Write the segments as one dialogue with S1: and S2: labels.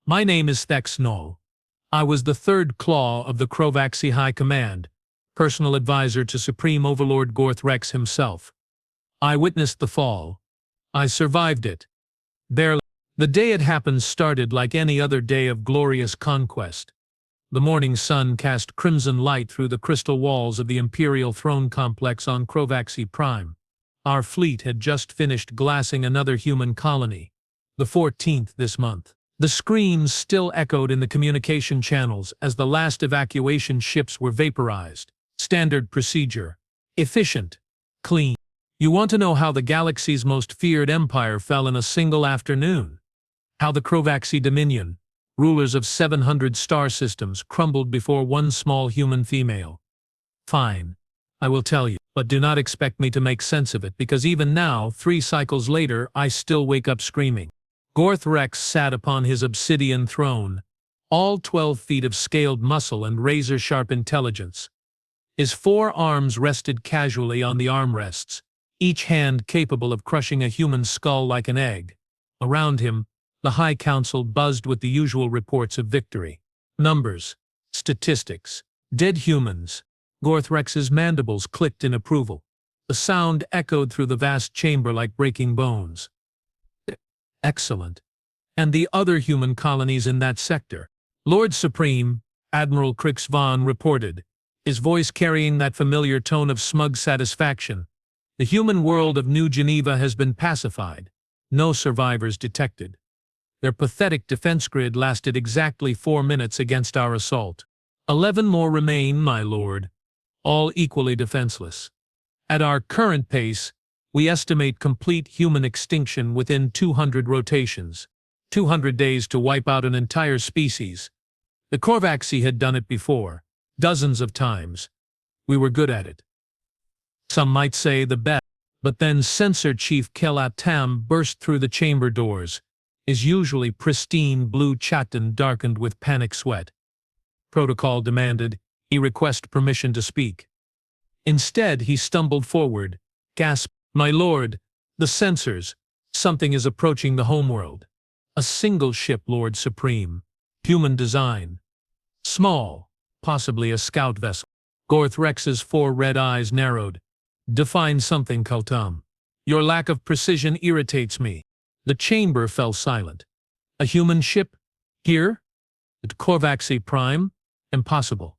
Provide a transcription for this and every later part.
S1: My name is Thex Null. I was the third claw of the Krovaxi High Command, personal advisor to Supreme Overlord Gorth Rex himself. I witnessed the fall. I survived it. Barely. The day it happened started like any other day of glorious conquest. The morning sun cast crimson light through the crystal walls of the Imperial Throne Complex on Krovaxi Prime. Our fleet had just finished glassing another human colony, the 14th this month. The screams still echoed in the communication channels as the last evacuation ships were vaporized. Standard procedure. Efficient. Clean. You want to know how the galaxy's most feared empire fell in a single afternoon? How the Krovaxi Dominion, rulers of 700 star systems, crumbled before one small human female? Fine. I will tell you, but do not expect me to make sense of it, because even now, 3 cycles later, I still wake up screaming. Gorth Rex sat upon his obsidian throne, all 12 feet of scaled muscle and razor-sharp intelligence. His 4 arms rested casually on the armrests, each hand capable of crushing a human skull like an egg. Around him, the High Council buzzed with the usual reports of victory. Numbers, statistics, dead humans. Gorth Rex's mandibles clicked in approval. The sound echoed through the vast chamber like breaking bones. Excellent. And the other human colonies in that sector? Lord Supreme, Admiral Krix Von reported, his voice carrying that familiar tone of smug satisfaction. The human world of New Geneva has been pacified. No survivors detected. Their pathetic defense grid lasted exactly 4 minutes against our assault. 11 more remain, my lord, all equally defenseless. At our current pace, we estimate complete human extinction within 200 rotations, 200 days to wipe out an entire species. The Krovaxi had done it before, dozens of times. We were good at it. Some might say the best, but then Censor Chief Kelat Tam burst through the chamber doors, his usually pristine blue chatan darkened with panic sweat. Protocol demanded he request permission to speak. Instead, he stumbled forward, gasped, "My lord, the censors, something is approaching the homeworld. A single ship, Lord Supreme, human design. Small, possibly a scout vessel." Gorth Rex's 4 red eyes narrowed. "Define something, Kultum. Your lack of precision irritates me." The chamber fell silent. A human ship? Here? At Krovaxi Prime? Impossible.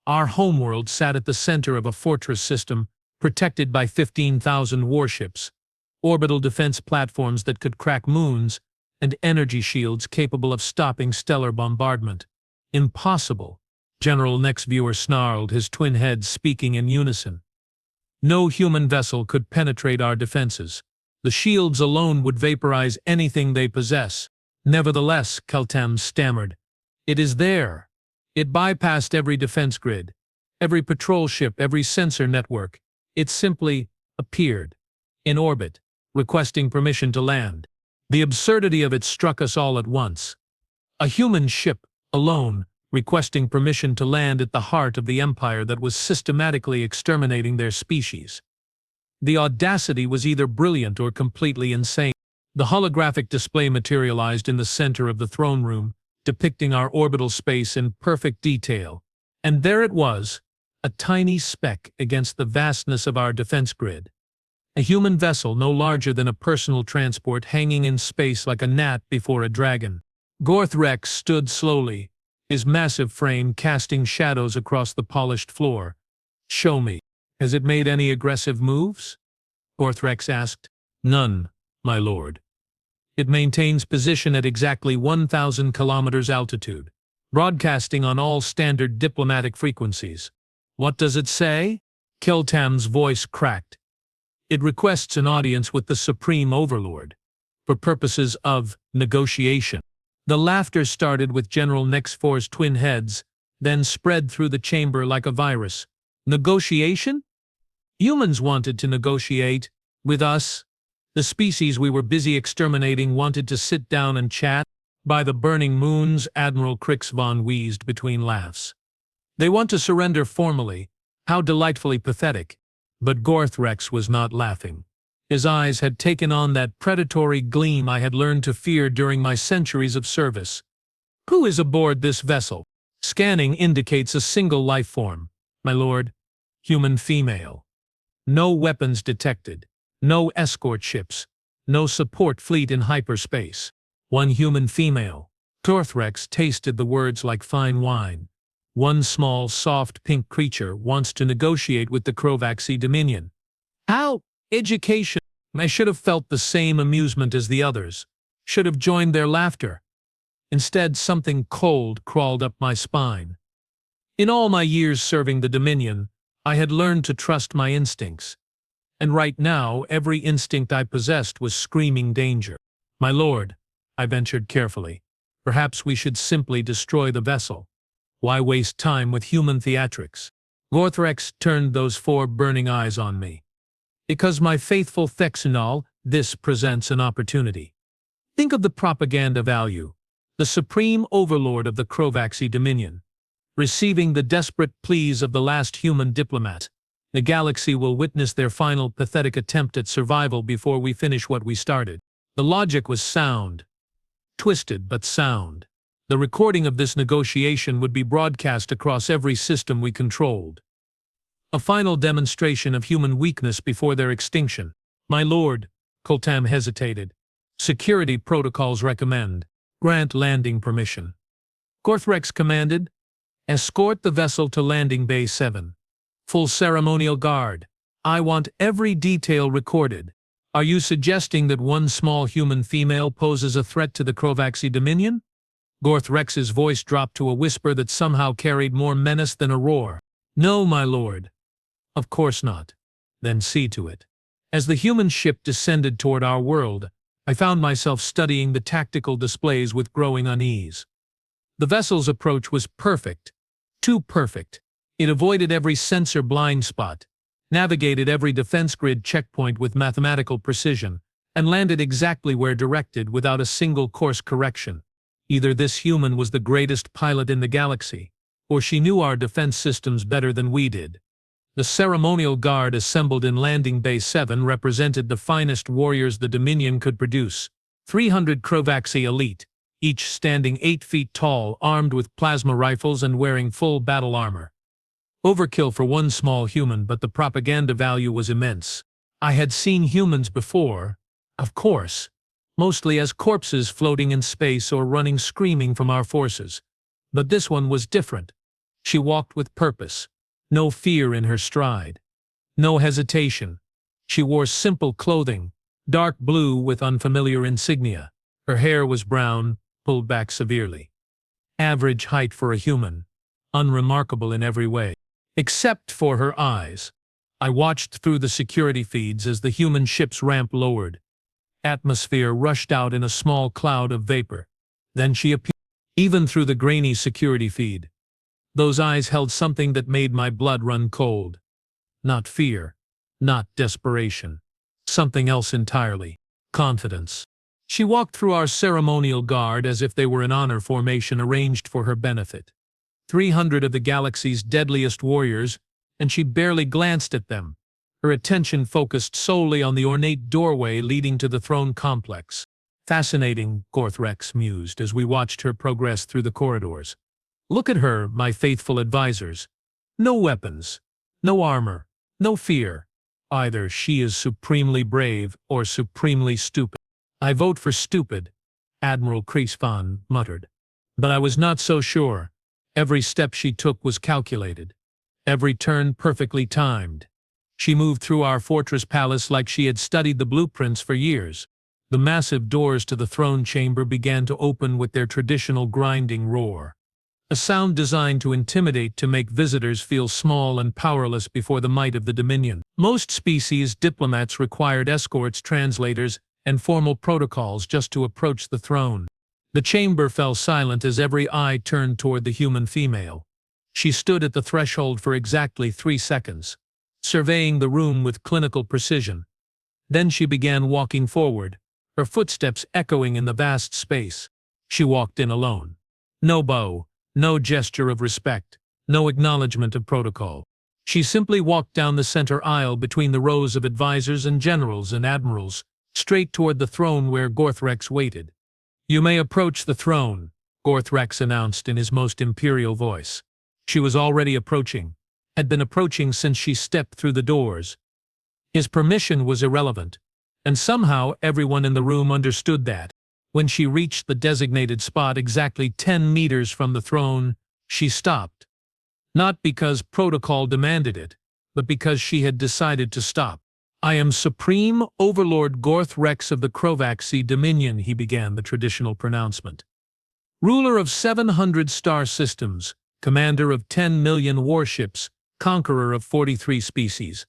S1: Our homeworld sat at the center of a fortress system protected by 15,000 warships, orbital defense platforms that could crack moons, and energy shields capable of stopping stellar bombardment. Impossible. General Nextviewer snarled, his twin heads speaking in unison. No human vessel could penetrate our defenses. The shields alone would vaporize anything they possess. Nevertheless, Kaltam stammered, "It is there." It bypassed every defense grid, every patrol ship, every sensor network. It simply appeared, in orbit, requesting permission to land. The absurdity of it struck us all at once. A human ship, alone, requesting permission to land at the heart of the empire that was systematically exterminating their species. The audacity was either brilliant or completely insane. The holographic display materialized in the center of the throne room, depicting our orbital space in perfect detail. And there it was, a tiny speck against the vastness of our defense grid. A human vessel no larger than a personal transport hanging in space like a gnat before a dragon. Gorth Rex stood slowly, his massive frame casting shadows across the polished floor. "Show me. Has it made any aggressive moves?" Gorth Rex asked. "None, my lord. It maintains position at exactly 1,000 kilometers altitude, broadcasting on all standard diplomatic frequencies." "What does it say?" Keltam's voice cracked. "It requests an audience with the Supreme Overlord, for purposes of negotiation." The laughter started with General Nextfour's twin heads, then spread through the chamber like a virus. Negotiation? Humans wanted to negotiate. With us. The species we were busy exterminating wanted to sit down and chat. "By the burning moons," Admiral Krix Von wheezed between laughs. "They want to surrender formally. How delightfully pathetic." But Gorth Rex was not laughing. His eyes had taken on that predatory gleam I had learned to fear during my centuries of service. Who is aboard this vessel? Scanning indicates a single life form. My lord, human female. No weapons detected. No escort ships. No support fleet in hyperspace. One human female. Gothrex tasted the words like fine wine. One small, soft pink creature wants to negotiate with the Krovaxi Dominion. How? Education. I should have felt the same amusement as the others. Should have joined their laughter. Instead, something cold crawled up my spine. In all my years serving the Dominion, I had learned to trust my instincts. And right now, every instinct I possessed was screaming danger. My lord, I ventured carefully, perhaps we should simply destroy the vessel. Why waste time with human theatrics? Gothrex turned those 4 burning eyes on me. Because my faithful Thexanol, this presents an opportunity. Think of the propaganda value. The supreme overlord of the Krovaxi Dominion, receiving the desperate pleas of the last human diplomat. The galaxy will witness their final pathetic attempt at survival before we finish what we started. The logic was sound. Twisted but sound. The recording of this negotiation would be broadcast across every system we controlled. A final demonstration of human weakness before their extinction. My lord, Coltam hesitated. Security protocols recommend. Grant landing permission. Gothrex commanded. Escort the vessel to landing bay 7. Full ceremonial guard. I want every detail recorded. Are you suggesting that one small human female poses a threat to the Krovaxi Dominion? Gothrex's voice dropped to a whisper that somehow carried more menace than a roar. No, my lord. Of course not. Then see to it. As the human ship descended toward our world, I found myself studying the tactical displays with growing unease. The vessel's approach was perfect. Too perfect. It avoided every sensor blind spot, navigated every defense grid checkpoint with mathematical precision, and landed exactly where directed without a single course correction. Either this human was the greatest pilot in the galaxy, or she knew our defense systems better than we did. The ceremonial guard assembled in Landing Bay 7 represented the finest warriors the Dominion could produce. 300 Krovaxi elite, each standing 8 feet tall, armed with plasma rifles and wearing full battle armor. Overkill for one small human, but the propaganda value was immense. I had seen humans before, of course, mostly as corpses floating in space or running screaming from our forces. But this one was different. She walked with purpose. No fear in her stride. No hesitation. She wore simple clothing, dark blue with unfamiliar insignia. Her hair was brown, pulled back severely. Average height for a human. Unremarkable in every way. Except for her eyes. I watched through the security feeds as the human ship's ramp lowered. Atmosphere rushed out in a small cloud of vapor. Then she appeared. Even through the grainy security feed. Those eyes held something that made my blood run cold. Not fear. Not desperation. Something else entirely. Confidence. She walked through our ceremonial guard as if they were an honor formation arranged for her benefit. 300 of the galaxy's deadliest warriors, and she barely glanced at them. Her attention focused solely on the ornate doorway leading to the throne complex. Fascinating, Gothrex mused as we watched her progress through the corridors. Look at her, my faithful advisors. No weapons, no armor, no fear. Either she is supremely brave or supremely stupid. I vote for stupid, Admiral Kreisvan muttered. But I was not so sure. Every step she took was calculated. Every turn perfectly timed. She moved through our fortress palace like she had studied the blueprints for years. The massive doors to the throne chamber began to open with their traditional grinding roar. A sound designed to intimidate, to make visitors feel small and powerless before the might of the Dominion. Most species diplomats required escorts, translators, and formal protocols just to approach the throne. The chamber fell silent as every eye turned toward the human female. She stood at the threshold for exactly 3 seconds, surveying the room with clinical precision. Then she began walking forward, her footsteps echoing in the vast space. She walked in alone. No bow. No gesture of respect, no acknowledgement of protocol. She simply walked down the center aisle between the rows of advisors and generals and admirals, straight toward the throne where Gothrex waited. You may approach the throne, Gorth Rex announced in his most imperial voice. She was already approaching, had been approaching since she stepped through the doors. His permission was irrelevant, and somehow everyone in the room understood that. When she reached the designated spot exactly 10 meters from the throne, she stopped. Not because protocol demanded it, but because she had decided to stop. "I am Supreme Overlord Gorth Rex of the Krovaxi Dominion," he began the traditional pronouncement. "Ruler of 700 star systems, commander of 10 million warships, conqueror of 43 species.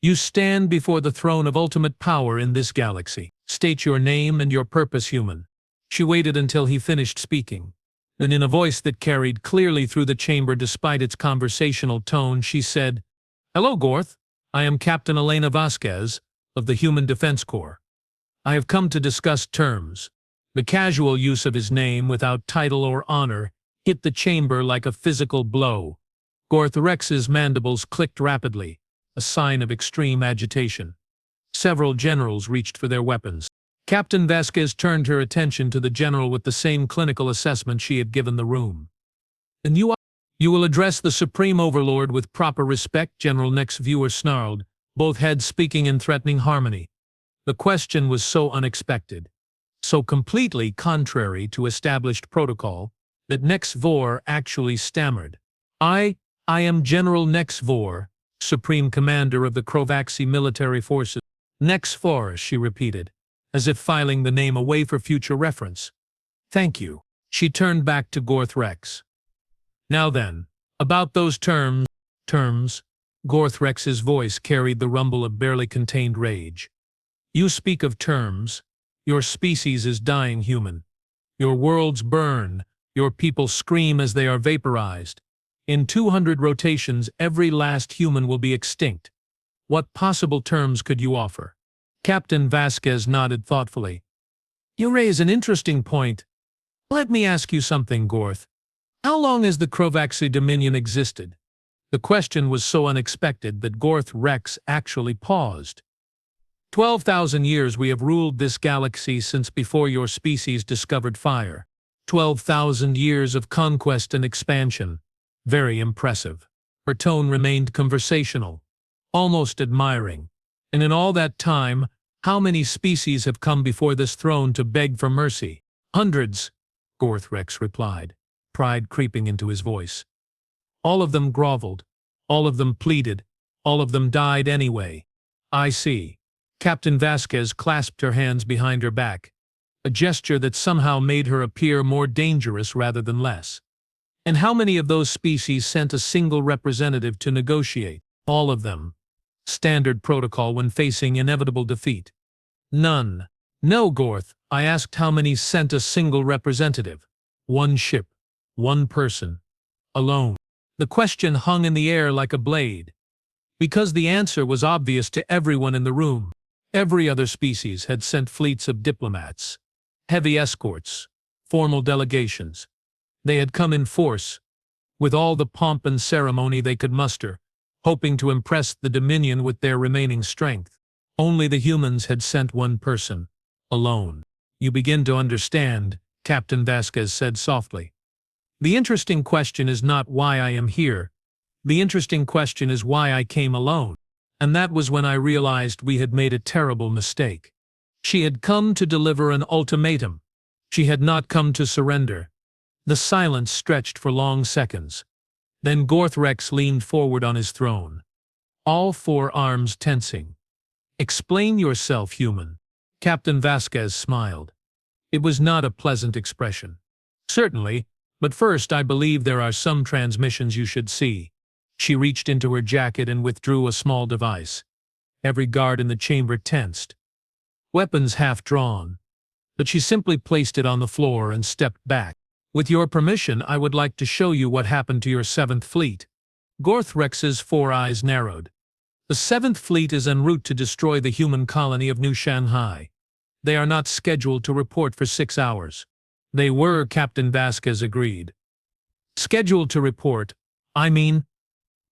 S1: You stand before the throne of ultimate power in this galaxy. State your name and your purpose, human." She waited until he finished speaking. Then in a voice that carried clearly through the chamber despite its conversational tone, she said, "Hello, Gorth. I am Captain Elena Vasquez of the Human Defense Corps. I have come to discuss terms." The casual use of his name without title or honor hit the chamber like a physical blow. Gorth Rex's mandibles clicked rapidly, a sign of extreme agitation. Several generals reached for their weapons. Captain Vasquez turned her attention to the general with the same clinical assessment she had given the room. "And you will address the Supreme Overlord with proper respect," General Next Viewer snarled, both heads speaking in threatening harmony. The question was so unexpected, so completely contrary to established protocol, that Nex Vor actually stammered. I am General Nex Vor, Supreme Commander of the Krovaxi Military Forces." "Nex Vor," she repeated, as if filing the name away for future reference. "Thank you." She turned back to Gorth Rex. "Now then, about those terms." Gorth Rex's voice carried the rumble of barely contained rage. "You speak of terms. Your species is dying, human. Your worlds burn, your people scream as they are vaporized. In 200 rotations, every last human will be extinct. What possible terms could you offer?" Captain Vasquez nodded thoughtfully. "You raise an interesting point. Let me ask you something, Gorth. How long has the Krovaxi Dominion existed?" The question was so unexpected that Gorth Rex actually paused. 12,000 years we have ruled this galaxy since before your species discovered fire. 12,000 years of conquest and expansion. Very impressive." Her tone remained conversational, almost admiring. "And in all that time, how many species have come before this throne to beg for mercy?" "Hundreds," Gorth Rex replied, pride creeping into his voice. "All of them groveled, all of them pleaded, all of them died anyway." "I see." Captain Vasquez clasped her hands behind her back, a gesture that somehow made her appear more dangerous rather than less. "And how many of those species sent a single representative to negotiate?" "All of them. Standard protocol when facing inevitable defeat." "None." "No, Gorth. I asked how many sent a single representative. One ship. One person. Alone." The question hung in the air like a blade, because the answer was obvious to everyone in the room. Every other species had sent fleets of diplomats, heavy escorts, formal delegations. They had come in force, with all the pomp and ceremony they could muster, hoping to impress the Dominion with their remaining strength. Only the humans had sent one person, alone. "You begin to understand," Captain Vasquez said softly. "The interesting question is not why I am here. The interesting question is why I came alone." And that was when I realized we had made a terrible mistake. She had come to deliver an ultimatum. She had not come to surrender. The silence stretched for long seconds. Then Gorth Rex leaned forward on his throne, all four arms tensing. "Explain yourself, human." Captain Vasquez smiled. It was not a pleasant expression. "Certainly, but first I believe there are some transmissions you should see." She reached into her jacket and withdrew a small device. Every guard in the chamber tensed, weapons half drawn. But she simply placed it on the floor and stepped back. "With your permission, I would like to show you what happened to your 7th Fleet." Gorth Rex's four eyes narrowed. "The 7th Fleet is en route to destroy the human colony of New Shanghai. They are not scheduled to report for 6 hours." "They were," Captain Vasquez agreed. "Scheduled to report, I mean.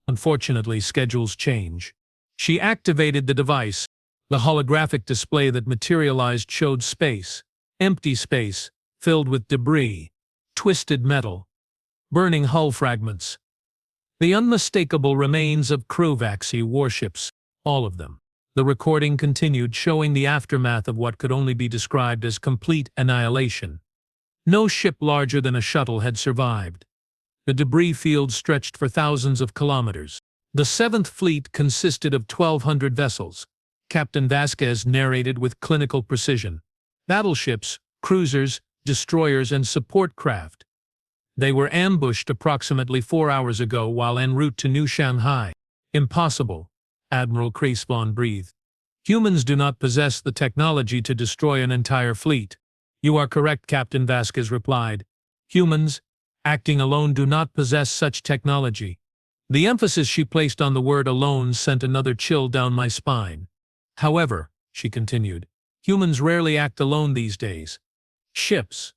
S1: Unfortunately, schedules change." She activated the device. The holographic display that materialized showed space, empty space, filled with debris. twisted metal, burning hull fragments. The unmistakable remains of Krovaxi warships, all of them. The recording continued, showing the aftermath of what could only be described as complete annihilation. No ship larger than a shuttle had survived. The debris field stretched for thousands of kilometers. The Seventh Fleet consisted of 1,200 vessels, Captain Vasquez narrated with clinical precision. Battleships, cruisers, destroyers, and support craft. They were ambushed approximately 4 hours ago while en route to New Shanghai. Impossible, Admiral Kreisvon breathed. Humans do not possess the technology to destroy an entire fleet. You are correct, Captain Vasquez replied. Humans, acting alone, do not possess such technology. The emphasis she placed on the word alone sent another chill down my spine. However, she continued, humans rarely act alone these days. Ships.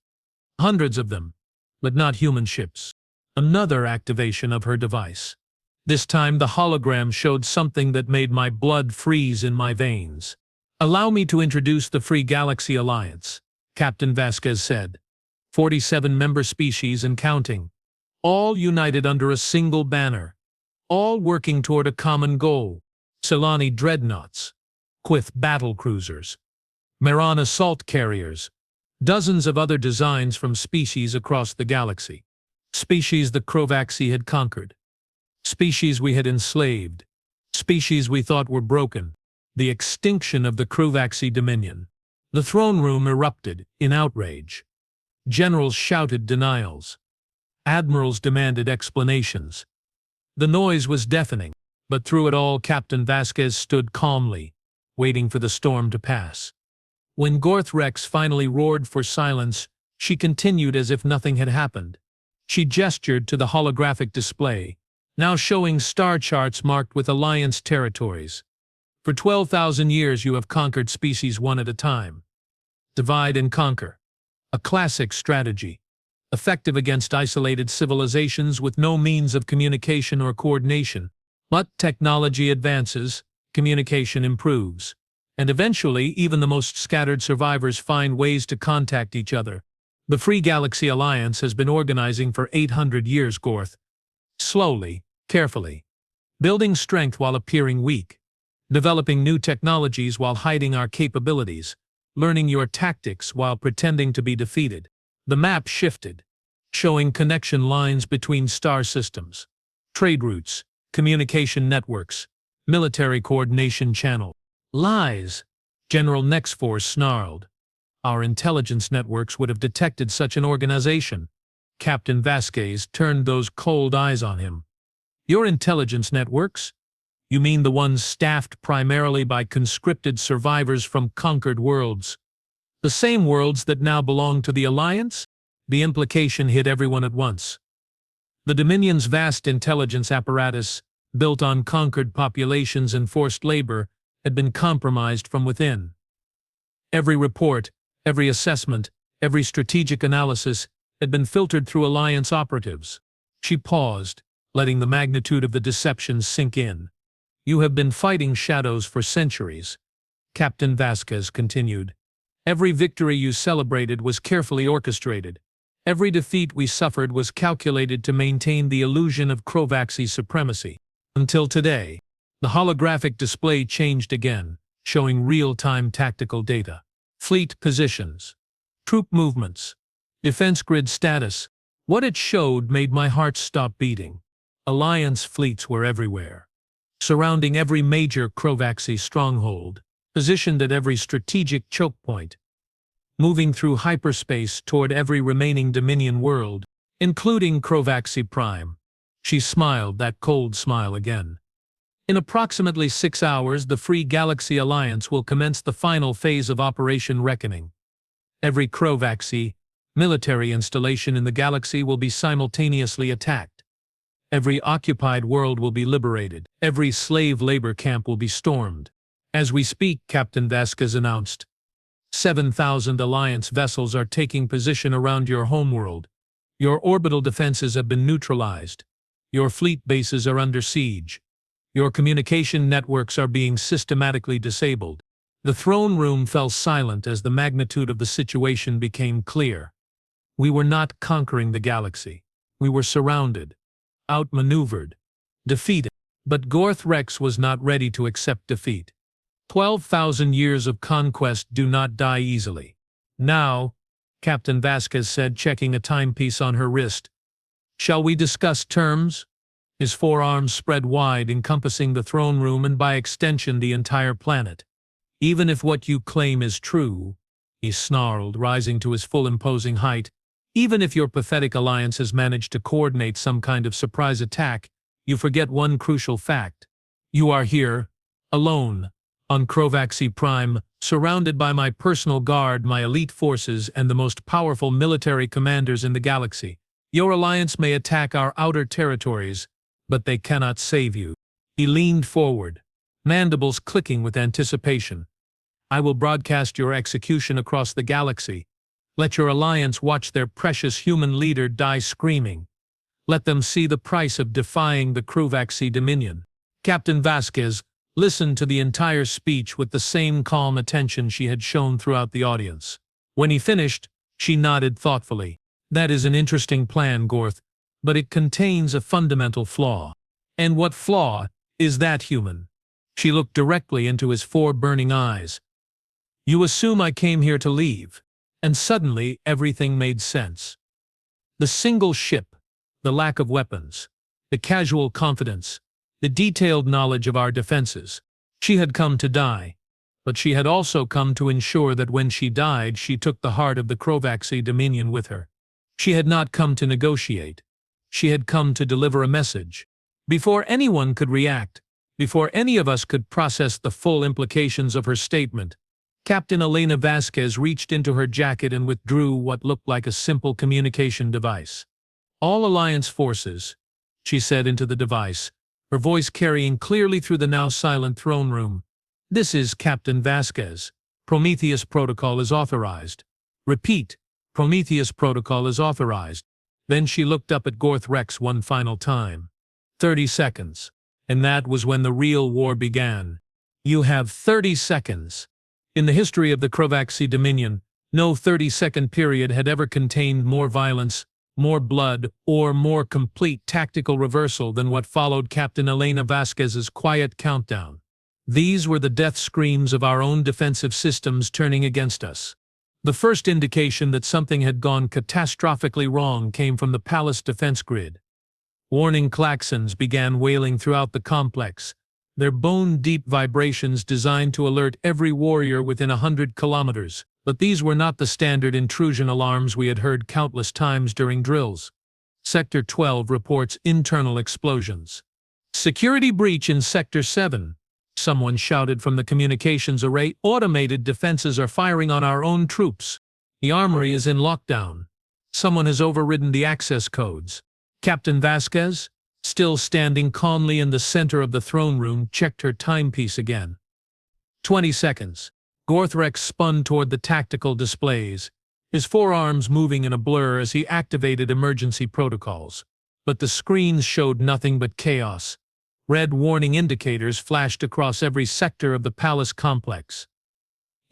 S1: Hundreds of them. But not human ships. Another activation of her device. This time the hologram showed something that made my blood freeze in my veins. Allow me to introduce the Free Galaxy Alliance, Captain Vasquez said. 47 member species and counting. All united under a single banner. All working toward a common goal. Tyranny dreadnoughts. Quith battle cruisers. Meran assault carriers. Dozens of other designs from species across the galaxy. Species the Krovaxi had conquered. Species we had enslaved. Species we thought were broken. The extinction of the Krovaxi Dominion. The throne room erupted in outrage. Generals shouted denials. Admirals demanded explanations. The noise was deafening, but through it all Captain Vasquez stood calmly, waiting for the storm to pass. When Gorth Rex finally roared for silence, she continued as if nothing had happened. She gestured to the holographic display, now showing star charts marked with Alliance territories. For 12,000 years you have conquered species one at a time. Divide and conquer. A classic strategy. Effective against isolated civilizations with no means of communication or coordination. But technology advances, communication improves. And eventually, even the most scattered survivors find ways to contact each other. The Free Galaxy Alliance has been organizing for 800 years, Gorth. Slowly, carefully. Building strength while appearing weak. Developing new technologies while hiding our capabilities. Learning your tactics while pretending to be defeated. The map shifted, showing connection lines between star systems. Trade routes, communication networks, military coordination channels. Lies, General Nexforce snarled. Our intelligence networks would have detected such an organization. Captain Vasquez turned those cold eyes on him. Your intelligence networks? You mean the ones staffed primarily by conscripted survivors from conquered worlds? The same worlds that now belong to the Alliance? The implication hit everyone at once. The Dominion's vast intelligence apparatus, built on conquered populations and forced labor, had been compromised from within. Every report, every assessment, every strategic analysis had been filtered through Alliance operatives. She paused, letting the magnitude of the deception sink in. You have been fighting shadows for centuries, Captain Vasquez continued. Every victory you celebrated was carefully orchestrated. Every defeat we suffered was calculated to maintain the illusion of Krovaxi supremacy. Until today, the holographic display changed again, showing real-time tactical data. Fleet positions. Troop movements. Defense grid status. What it showed made my heart stop beating. Alliance fleets were everywhere. Surrounding every major Krovaxi stronghold. Positioned at every strategic choke point. Moving through hyperspace toward every remaining Dominion world, including Krovaxi Prime. She smiled that cold smile again. In approximately 6 hours, the Free Galaxy Alliance will commence the final phase of Operation Reckoning. Every Krovaxi military installation in the galaxy will be simultaneously attacked. Every occupied world will be liberated. Every slave labor camp will be stormed. As we speak, Captain Vasquez announced, 7,000 Alliance vessels are taking position around your homeworld. Your orbital defenses have been neutralized. Your fleet bases are under siege. Your communication networks are being systematically disabled. The throne room fell silent as the magnitude of the situation became clear. We were not conquering the galaxy. We were surrounded, outmaneuvered, defeated. But Gorth Rex was not ready to accept defeat. 12,000 years of conquest do not die easily. Now, Captain Vasquez said, checking a timepiece on her wrist. Shall we discuss terms? His forearms spread wide, encompassing the throne room and by extension the entire planet. Even if what you claim is true, he snarled, rising to his full imposing height, even if your pathetic alliance has managed to coordinate some kind of surprise attack, you forget one crucial fact. You are here, alone, on Krovaxi Prime, surrounded by my personal guard, my elite forces, and the most powerful military commanders in the galaxy. Your alliance may attack our outer territories, but they cannot save you. He leaned forward, mandibles clicking with anticipation. I will broadcast your execution across the galaxy. Let your alliance watch their precious human leader die screaming. Let them see the price of defying the Krovaxi Dominion. Captain Vasquez listened to the entire speech with the same calm attention she had shown throughout the audience. When he finished, she nodded thoughtfully. That is an interesting plan, Gorth, but it contains a fundamental flaw. And what flaw is that, human? She looked directly into his four burning eyes. You assume I came here to leave. And suddenly everything made sense. The single ship, the lack of weapons, the casual confidence, the detailed knowledge of our defenses. She had come to die, but she had also come to ensure that when she died, she took the heart of the Krovaxi Dominion with her. She had not come to negotiate. She had come to deliver a message. Before anyone could react, before any of us could process the full implications of her statement, Captain Elena Vasquez reached into her jacket and withdrew what looked like a simple communication device. All Alliance forces, she said into the device, her voice carrying clearly through the now silent throne room. This is Captain Vasquez. Prometheus Protocol is authorized. Repeat, Prometheus Protocol is authorized. Then she looked up at Gorth Rex one final time. 30 seconds. And that was when the real war began. You have 30 seconds. In the history of the Krovaxi Dominion, no 30-second period had ever contained more violence, more blood, or more complete tactical reversal than what followed Captain Elena Vasquez's quiet countdown. These were the death screams of our own defensive systems turning against us. The first indication that something had gone catastrophically wrong came from the palace defense grid. Warning klaxons began wailing throughout the complex, their bone-deep vibrations designed to alert every warrior within 100 kilometers. But these were not the standard intrusion alarms we had heard countless times during drills. Sector 12 reports internal explosions. Security breach in Sector 7. Someone shouted from the communications array. Automated defenses are firing on our own troops. The armory is in lockdown. Someone has overridden the access codes. Captain Vasquez, still standing calmly in the center of the throne room, checked her timepiece again. 20 seconds. Gorth Rex spun toward the tactical displays, his forearms moving in a blur as he activated emergency protocols. But the screens showed nothing but chaos. Red warning indicators flashed across every sector of the palace complex.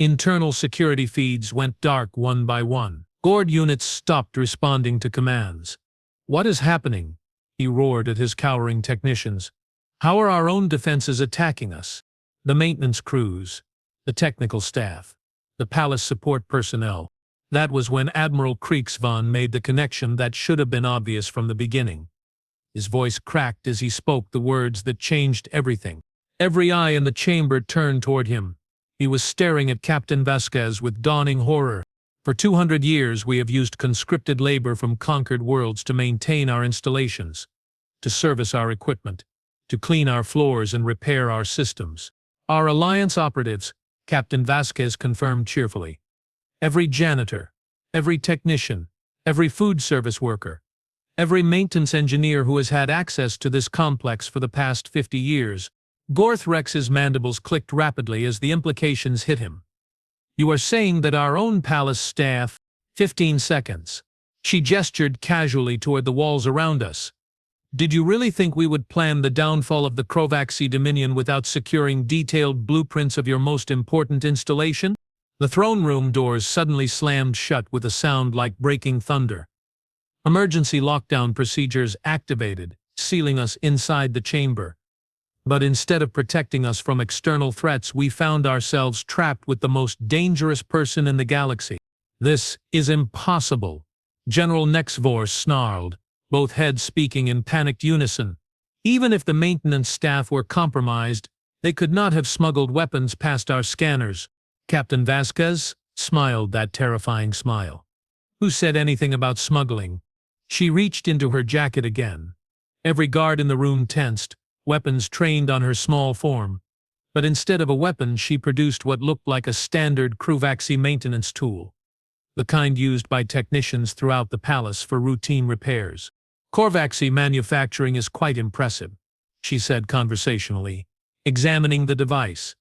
S1: Internal security feeds went dark one by one. Gord units stopped responding to commands. What is happening? He roared at his cowering technicians. How are our own defenses attacking us? The maintenance crews, the technical staff, the palace support personnel. That was when Admiral Kriegsvon made the connection that should have been obvious from the beginning. His voice cracked as he spoke the words that changed everything. Every eye in the chamber turned toward him. He was staring at Captain Vasquez with dawning horror. For 200 years we have used conscripted labor from conquered worlds to maintain our installations, to service our equipment, to clean our floors and repair our systems. Our Alliance operatives, Captain Vasquez confirmed cheerfully. Every janitor, every technician, every food service worker, every maintenance engineer who has had access to this complex for the past 50 years. Gorth Rex's mandibles clicked rapidly as the implications hit him. You are saying that our own palace staff... 15 seconds. She gestured casually toward the walls around us. Did you really think we would plan the downfall of the Krovaxi Dominion without securing detailed blueprints of your most important installation? The throne room doors suddenly slammed shut with a sound like breaking thunder. Emergency lockdown procedures activated, sealing us inside the chamber. But instead of protecting us from external threats, we found ourselves trapped with the most dangerous person in the galaxy. "This is impossible," General Nexvor snarled, both heads speaking in panicked unison. Even if the maintenance staff were compromised, they could not have smuggled weapons past our scanners. Captain Vasquez smiled that terrifying smile. "Who said anything about smuggling?" She reached into her jacket again. Every guard in the room tensed, weapons trained on her small form. But instead of a weapon, she produced what looked like a standard Krovaxi maintenance tool, the kind used by technicians throughout the palace for routine repairs. "Krovaxi manufacturing is quite impressive," she said conversationally, examining the device.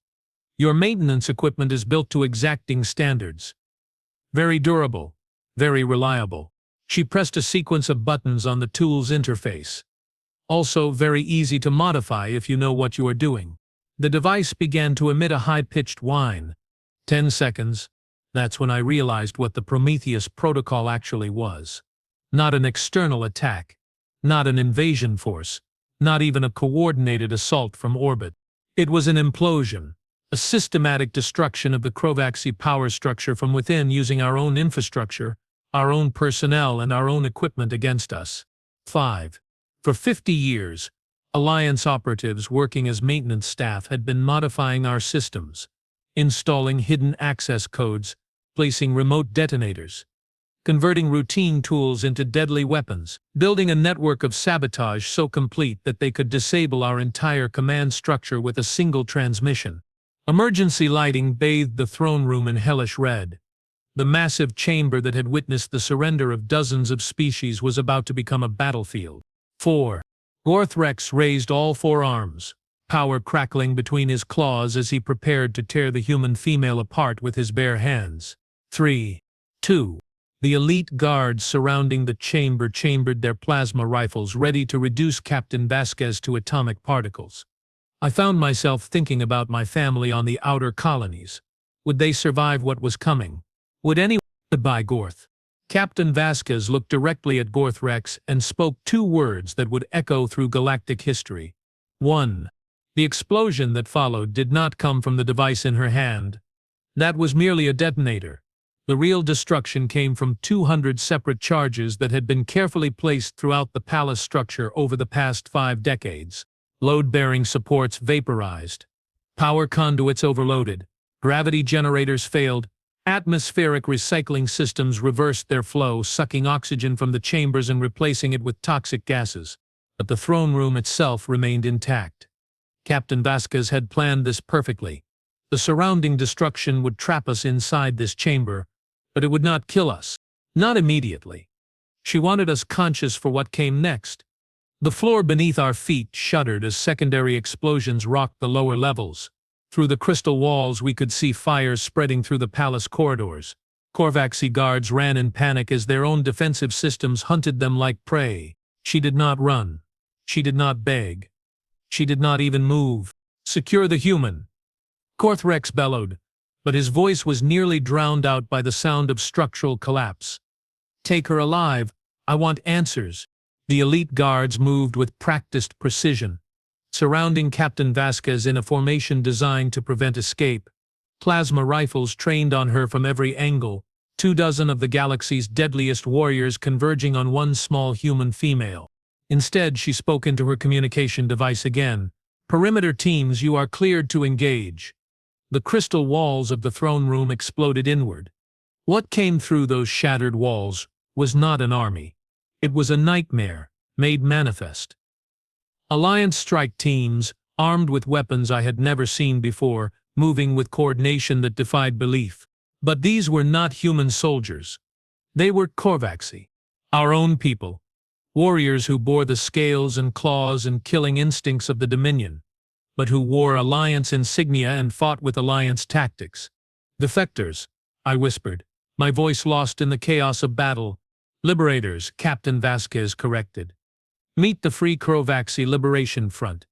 S1: "Your maintenance equipment is built to exacting standards. Very durable, very reliable." She pressed a sequence of buttons on the tool's interface. "Also very easy to modify if you know what you are doing." The device began to emit a high-pitched whine. 10 seconds. That's when I realized what the Prometheus protocol actually was. Not an external attack. Not an invasion force. Not even a coordinated assault from orbit. It was an implosion. A systematic destruction of the Krovaxi power structure from within, using our own infrastructure, our own personnel, and our own equipment against us. 5. For 50 years, Alliance operatives working as maintenance staff had been modifying our systems, installing hidden access codes, placing remote detonators, converting routine tools into deadly weapons, building a network of sabotage so complete that they could disable our entire command structure with a single transmission. Emergency lighting bathed the throne room in hellish red. The massive chamber that had witnessed the surrender of dozens of species was about to become a battlefield. 4. Gorth Rex raised all 4 arms, power crackling between his claws as he prepared to tear the human female apart with his bare hands. 3. 2. The elite guards surrounding the chamber chambered their plasma rifles, ready to reduce Captain Vasquez to atomic particles. I found myself thinking about my family on the outer colonies. Would they survive what was coming? Would anyone by Gorth? Captain Vasquez looked directly at Gorth Rex and spoke 2 words that would echo through galactic history. 1. The explosion that followed did not come from the device in her hand. That was merely a detonator. The real destruction came from 200 separate charges that had been carefully placed throughout the palace structure over the past 5 decades. Load-bearing supports vaporized. Power conduits overloaded. Gravity generators failed. Atmospheric recycling systems reversed their flow, sucking oxygen from the chambers and replacing it with toxic gases. But the throne room itself remained intact. Captain Vasquez had planned this perfectly. The surrounding destruction would trap us inside this chamber, but it would not kill us. Not immediately. She wanted us conscious for what came next. The floor beneath our feet shuddered as secondary explosions rocked the lower levels. Through the crystal walls we could see fires spreading through the palace corridors. Krovaxi guards ran in panic as their own defensive systems hunted them like prey. She did not run. She did not beg. She did not even move. "Secure the human," Gorth Rex bellowed, but his voice was nearly drowned out by the sound of structural collapse. "Take her alive. I want answers." The elite guards moved with practiced precision, surrounding Captain Vasquez in a formation designed to prevent escape. Plasma rifles trained on her from every angle, 24 of the galaxy's deadliest warriors converging on one small human female. Instead, she spoke into her communication device again. "Perimeter teams, you are cleared to engage." The crystal walls of the throne room exploded inward. What came through those shattered walls was not an army. It was a nightmare, made manifest. Alliance strike teams, armed with weapons I had never seen before, moving with coordination that defied belief. But these were not human soldiers. They were Krovaxi, our own people, warriors who bore the scales and claws and killing instincts of the Dominion, but who wore Alliance insignia and fought with Alliance tactics. "Defectors," I whispered, my voice lost in the chaos of battle. "Liberators," Captain Vasquez corrected. "Meet the Free Krovaxi Liberation Front.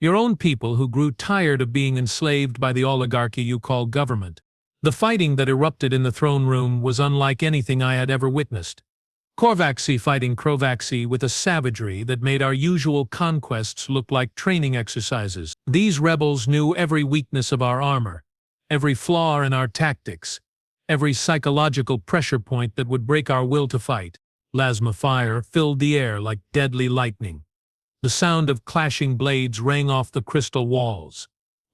S1: Your own people who grew tired of being enslaved by the oligarchy you call government." The fighting that erupted in the throne room was unlike anything I had ever witnessed. Krovaxi fighting Krovaxi with a savagery that made our usual conquests look like training exercises. These rebels knew every weakness of our armor, every flaw in our tactics, every psychological pressure point that would break our will to fight. Plasma fire filled the air like deadly lightning. The sound of clashing blades rang off the crystal walls.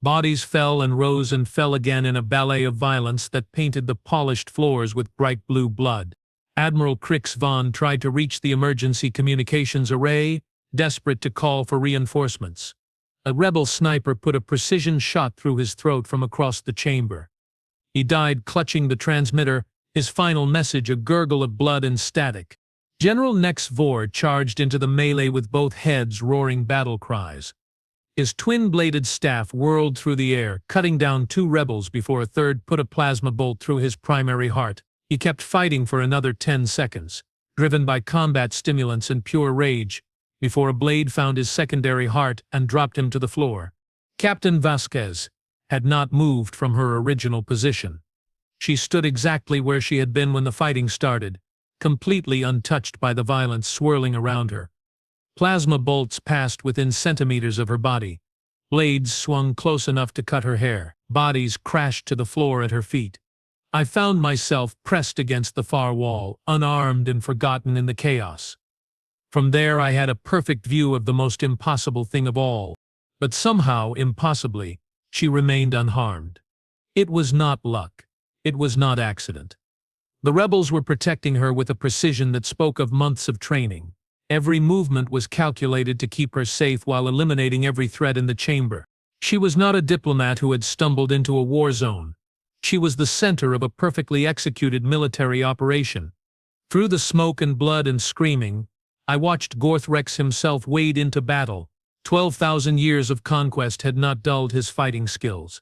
S1: Bodies fell and rose and fell again in a ballet of violence that painted the polished floors with bright blue blood. Admiral Krix von tried to reach the emergency communications array, desperate to call for reinforcements. A rebel sniper put a precision shot through his throat from across the chamber. He died clutching the transmitter, his final message a gurgle of blood and static. General Nex Vor charged into the melee with both heads roaring battle cries. His twin-bladed staff whirled through the air, cutting down 2 rebels before a third put a plasma bolt through his primary heart. He kept fighting for another 10 seconds, driven by combat stimulants and pure rage, before a blade found his secondary heart and dropped him to the floor. Captain Vasquez had not moved from her original position. She stood exactly where she had been when the fighting started, completely untouched by the violence swirling around her. Plasma bolts passed within centimeters of her body. Blades swung close enough to cut her hair. Bodies crashed to the floor at her feet. I found myself pressed against the far wall, unarmed and forgotten in the chaos. From there I had a perfect view of the most impossible thing of all. But somehow, impossibly, she remained unharmed. It was not luck. It was not accident. The rebels were protecting her with a precision that spoke of months of training. Every movement was calculated to keep her safe while eliminating every threat in the chamber. She was not a diplomat who had stumbled into a war zone. She was the center of a perfectly executed military operation. Through the smoke and blood and screaming, I watched Gorth Rex himself wade into battle. 12,000 years of conquest had not dulled his fighting skills.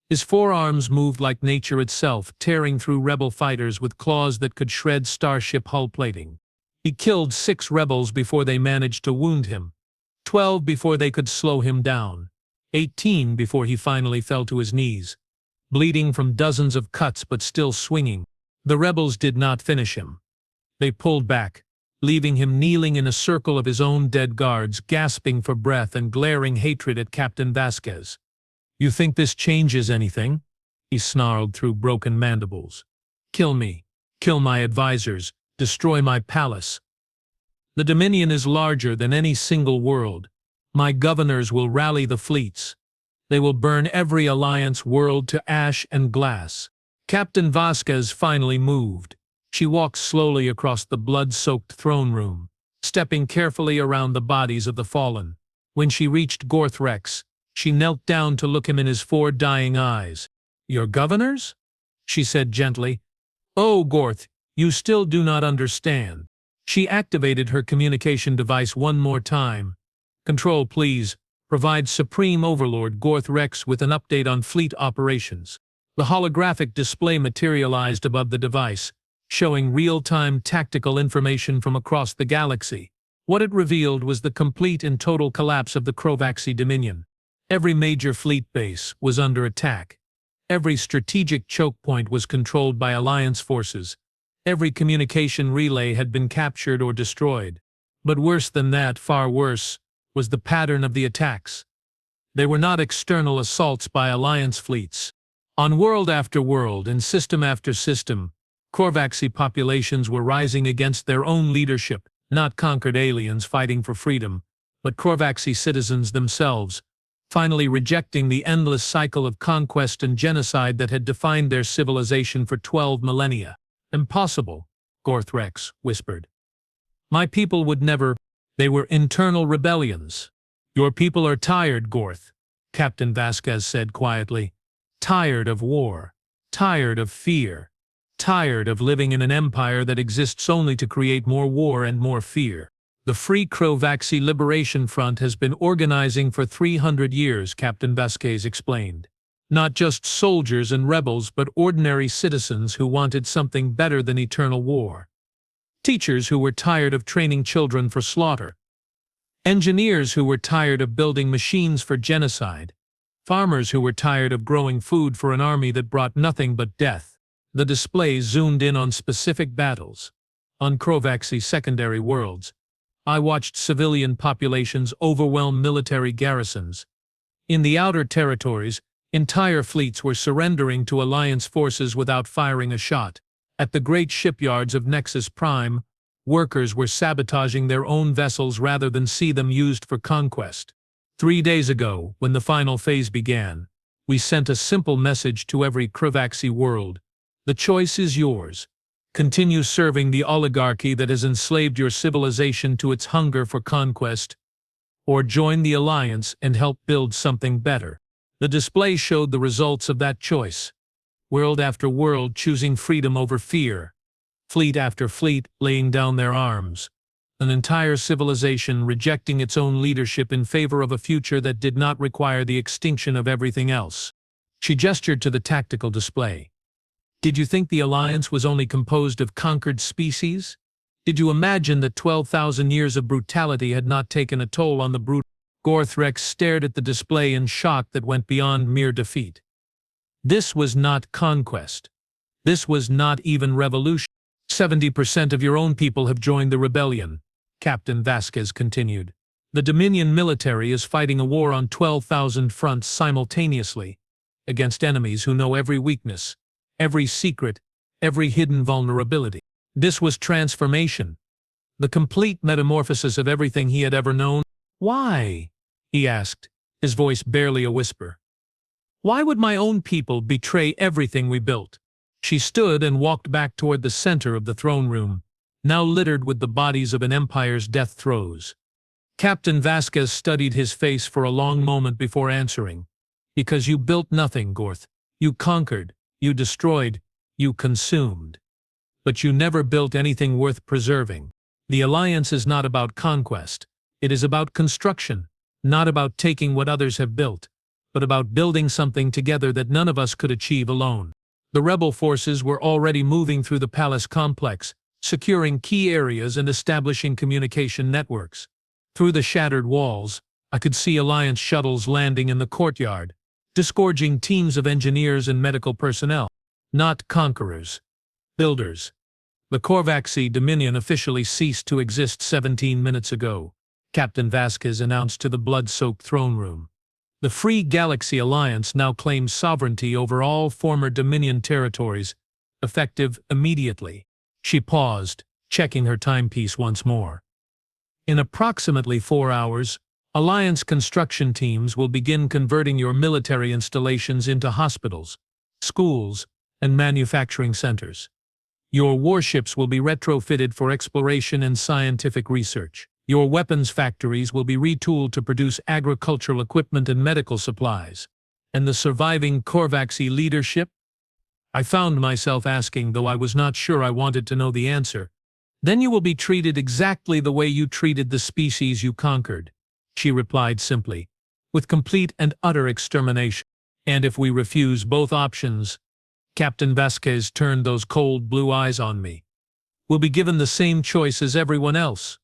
S1: His forearms moved like nature itself, tearing through rebel fighters with claws that could shred starship hull plating. He killed 6 rebels before they managed to wound him, 12 before they could slow him down, 18 before he finally fell to his knees, bleeding from dozens of cuts but still swinging. The rebels did not finish him. They pulled back, leaving him kneeling in a circle of his own dead guards, gasping for breath and glaring hatred at Captain Vasquez. "You think this changes anything?" he snarled through broken mandibles. "Kill me. Kill my advisors. Destroy my palace. The Dominion is larger than any single world. My governors will rally the fleets. They will burn every alliance world to ash and glass." Captain Vasquez finally moved. She walked slowly across the blood-soaked throne room, stepping carefully around the bodies of the fallen. When she reached Gorth Rex, she knelt down to look him in his 4 dying eyes. "Your governors?" she said gently. "Oh, Gorth, you still do not understand." She activated her communication device one more time. "Control, please. Provide Supreme Overlord Gorth Rex with an update on fleet operations." The holographic display materialized above the device, showing real-time tactical information from across the galaxy. What it revealed was the complete and total collapse of the Krovaxi Dominion. Every major fleet base was under attack. Every strategic choke point was controlled by Alliance forces. Every communication relay had been captured or destroyed. But worse than that, far worse, was the pattern of the attacks. They were not external assaults by Alliance fleets. On world after world and system after system, Krovaxi populations were rising against their own leadership, not conquered aliens fighting for freedom, but Krovaxi citizens themselves, finally rejecting the endless cycle of conquest and genocide that had defined their civilization for 12 millennia. "Impossible," Gorth Rex whispered. "My people would never—" They were internal rebellions. "Your people are tired, Gorth," Captain Vasquez said quietly. "Tired of war. Tired of fear. Tired of living in an empire that exists only to create more war and more fear. The Free Krovaxi Liberation Front has been organizing for 300 years, Captain Vasquez explained. Not just soldiers and rebels, but ordinary citizens who wanted something better than eternal war. Teachers who were tired of training children for slaughter. Engineers who were tired of building machines for genocide. Farmers who were tired of growing food for an army that brought nothing but death. The display zoomed in on specific battles. On Krovaxi secondary worlds, I watched civilian populations overwhelm military garrisons. In the outer territories, entire fleets were surrendering to Alliance forces without firing a shot. At the great shipyards of Nexus Prime, workers were sabotaging their own vessels rather than see them used for conquest. 3 days ago, when the final phase began, we sent a simple message to every Krovaxi world. The choice is yours. Continue serving the oligarchy that has enslaved your civilization to its hunger for conquest, or join the Alliance and help build something better. The display showed the results of that choice. World after world choosing freedom over fear. Fleet after fleet laying down their arms. An entire civilization rejecting its own leadership in favor of a future that did not require the extinction of everything else. She gestured to the tactical display. Did you think the Alliance was only composed of conquered species? Did you imagine that 12,000 years of brutality had not taken a toll on the brute? Gorthrex stared at the display in shock that went beyond mere defeat. This was not conquest. This was not even revolution. 70% of your own people have joined the rebellion, Captain Vasquez continued. The Dominion military is fighting a war on 12,000 fronts simultaneously, against enemies who know every weakness, every secret, every hidden vulnerability. This was transformation, the complete metamorphosis of everything he had ever known. Why? He asked, his voice barely a whisper. Why would my own people betray everything we built? She stood and walked back toward the center of the throne room, now littered with the bodies of an empire's death throes. Captain Vasquez studied his face for a long moment before answering. Because you built nothing, Gorth. You conquered, you destroyed, you consumed. But you never built anything worth preserving. The Alliance is not about conquest. It is about construction, not about taking what others have built, but about building something together that none of us could achieve alone. The rebel forces were already moving through the palace complex, securing key areas and establishing communication networks. Through the shattered walls, I could see Alliance shuttles landing in the courtyard, disgorging teams of engineers and medical personnel. Not conquerors. Builders. The Krovaxi Dominion officially ceased to exist 17 minutes ago, Captain Vasquez announced to the blood-soaked throne room. The Free Galaxy Alliance now claims sovereignty over all former Dominion territories, effective immediately. She paused, checking her timepiece once more. In approximately 4 hours, Alliance construction teams will begin converting your military installations into hospitals, schools, and manufacturing centers. Your warships will be retrofitted for exploration and scientific research. Your weapons factories will be retooled to produce agricultural equipment and medical supplies. And the surviving Krovaxi leadership? I found myself asking, though I was not sure I wanted to know the answer. Then you will be treated exactly the way you treated the species you conquered, she replied simply, with complete and utter extermination. And if we refuse both options, Captain Vasquez turned those cold blue eyes on me. We'll be given the same choice as everyone else.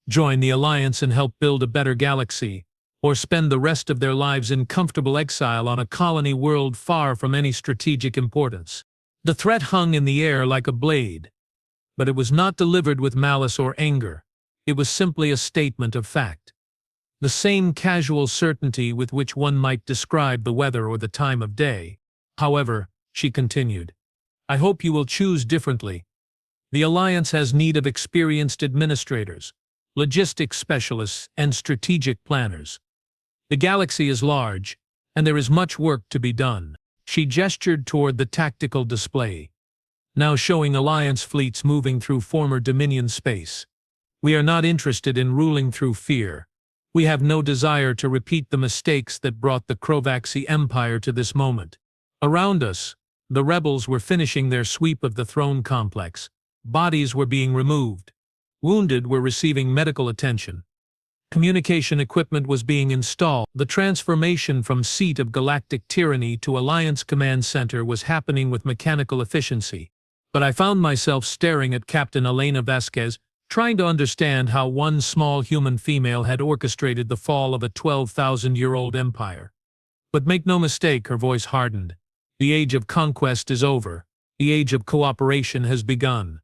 S1: Join the Alliance and help build a better galaxy, or spend the rest of their lives in comfortable exile on a colony world far from any strategic importance. The threat hung in the air like a blade, but it was not delivered with malice or anger. It was simply a statement of fact. The same casual certainty with which one might describe the weather or the time of day. However, she continued, I hope you will choose differently. The Alliance has need of experienced administrators, logistics specialists, and strategic planners. The galaxy is large, and there is much work to be done. She gestured toward the tactical display, now showing Alliance fleets moving through former Dominion space. We are not interested in ruling through fear. We have no desire to repeat the mistakes that brought the Krovaxi Empire to this moment. Around us, the rebels were finishing their sweep of the throne complex. Bodies were being removed. Wounded were receiving medical attention. Communication equipment was being installed. The transformation from seat of Galactic tyranny to Alliance Command Center was happening with mechanical efficiency. But I found myself staring at Captain Elena Vasquez, trying to understand how one small human female had orchestrated the fall of a 12,000-year-old empire. But make no mistake, her voice hardened. The age of conquest is over. The age of cooperation has begun.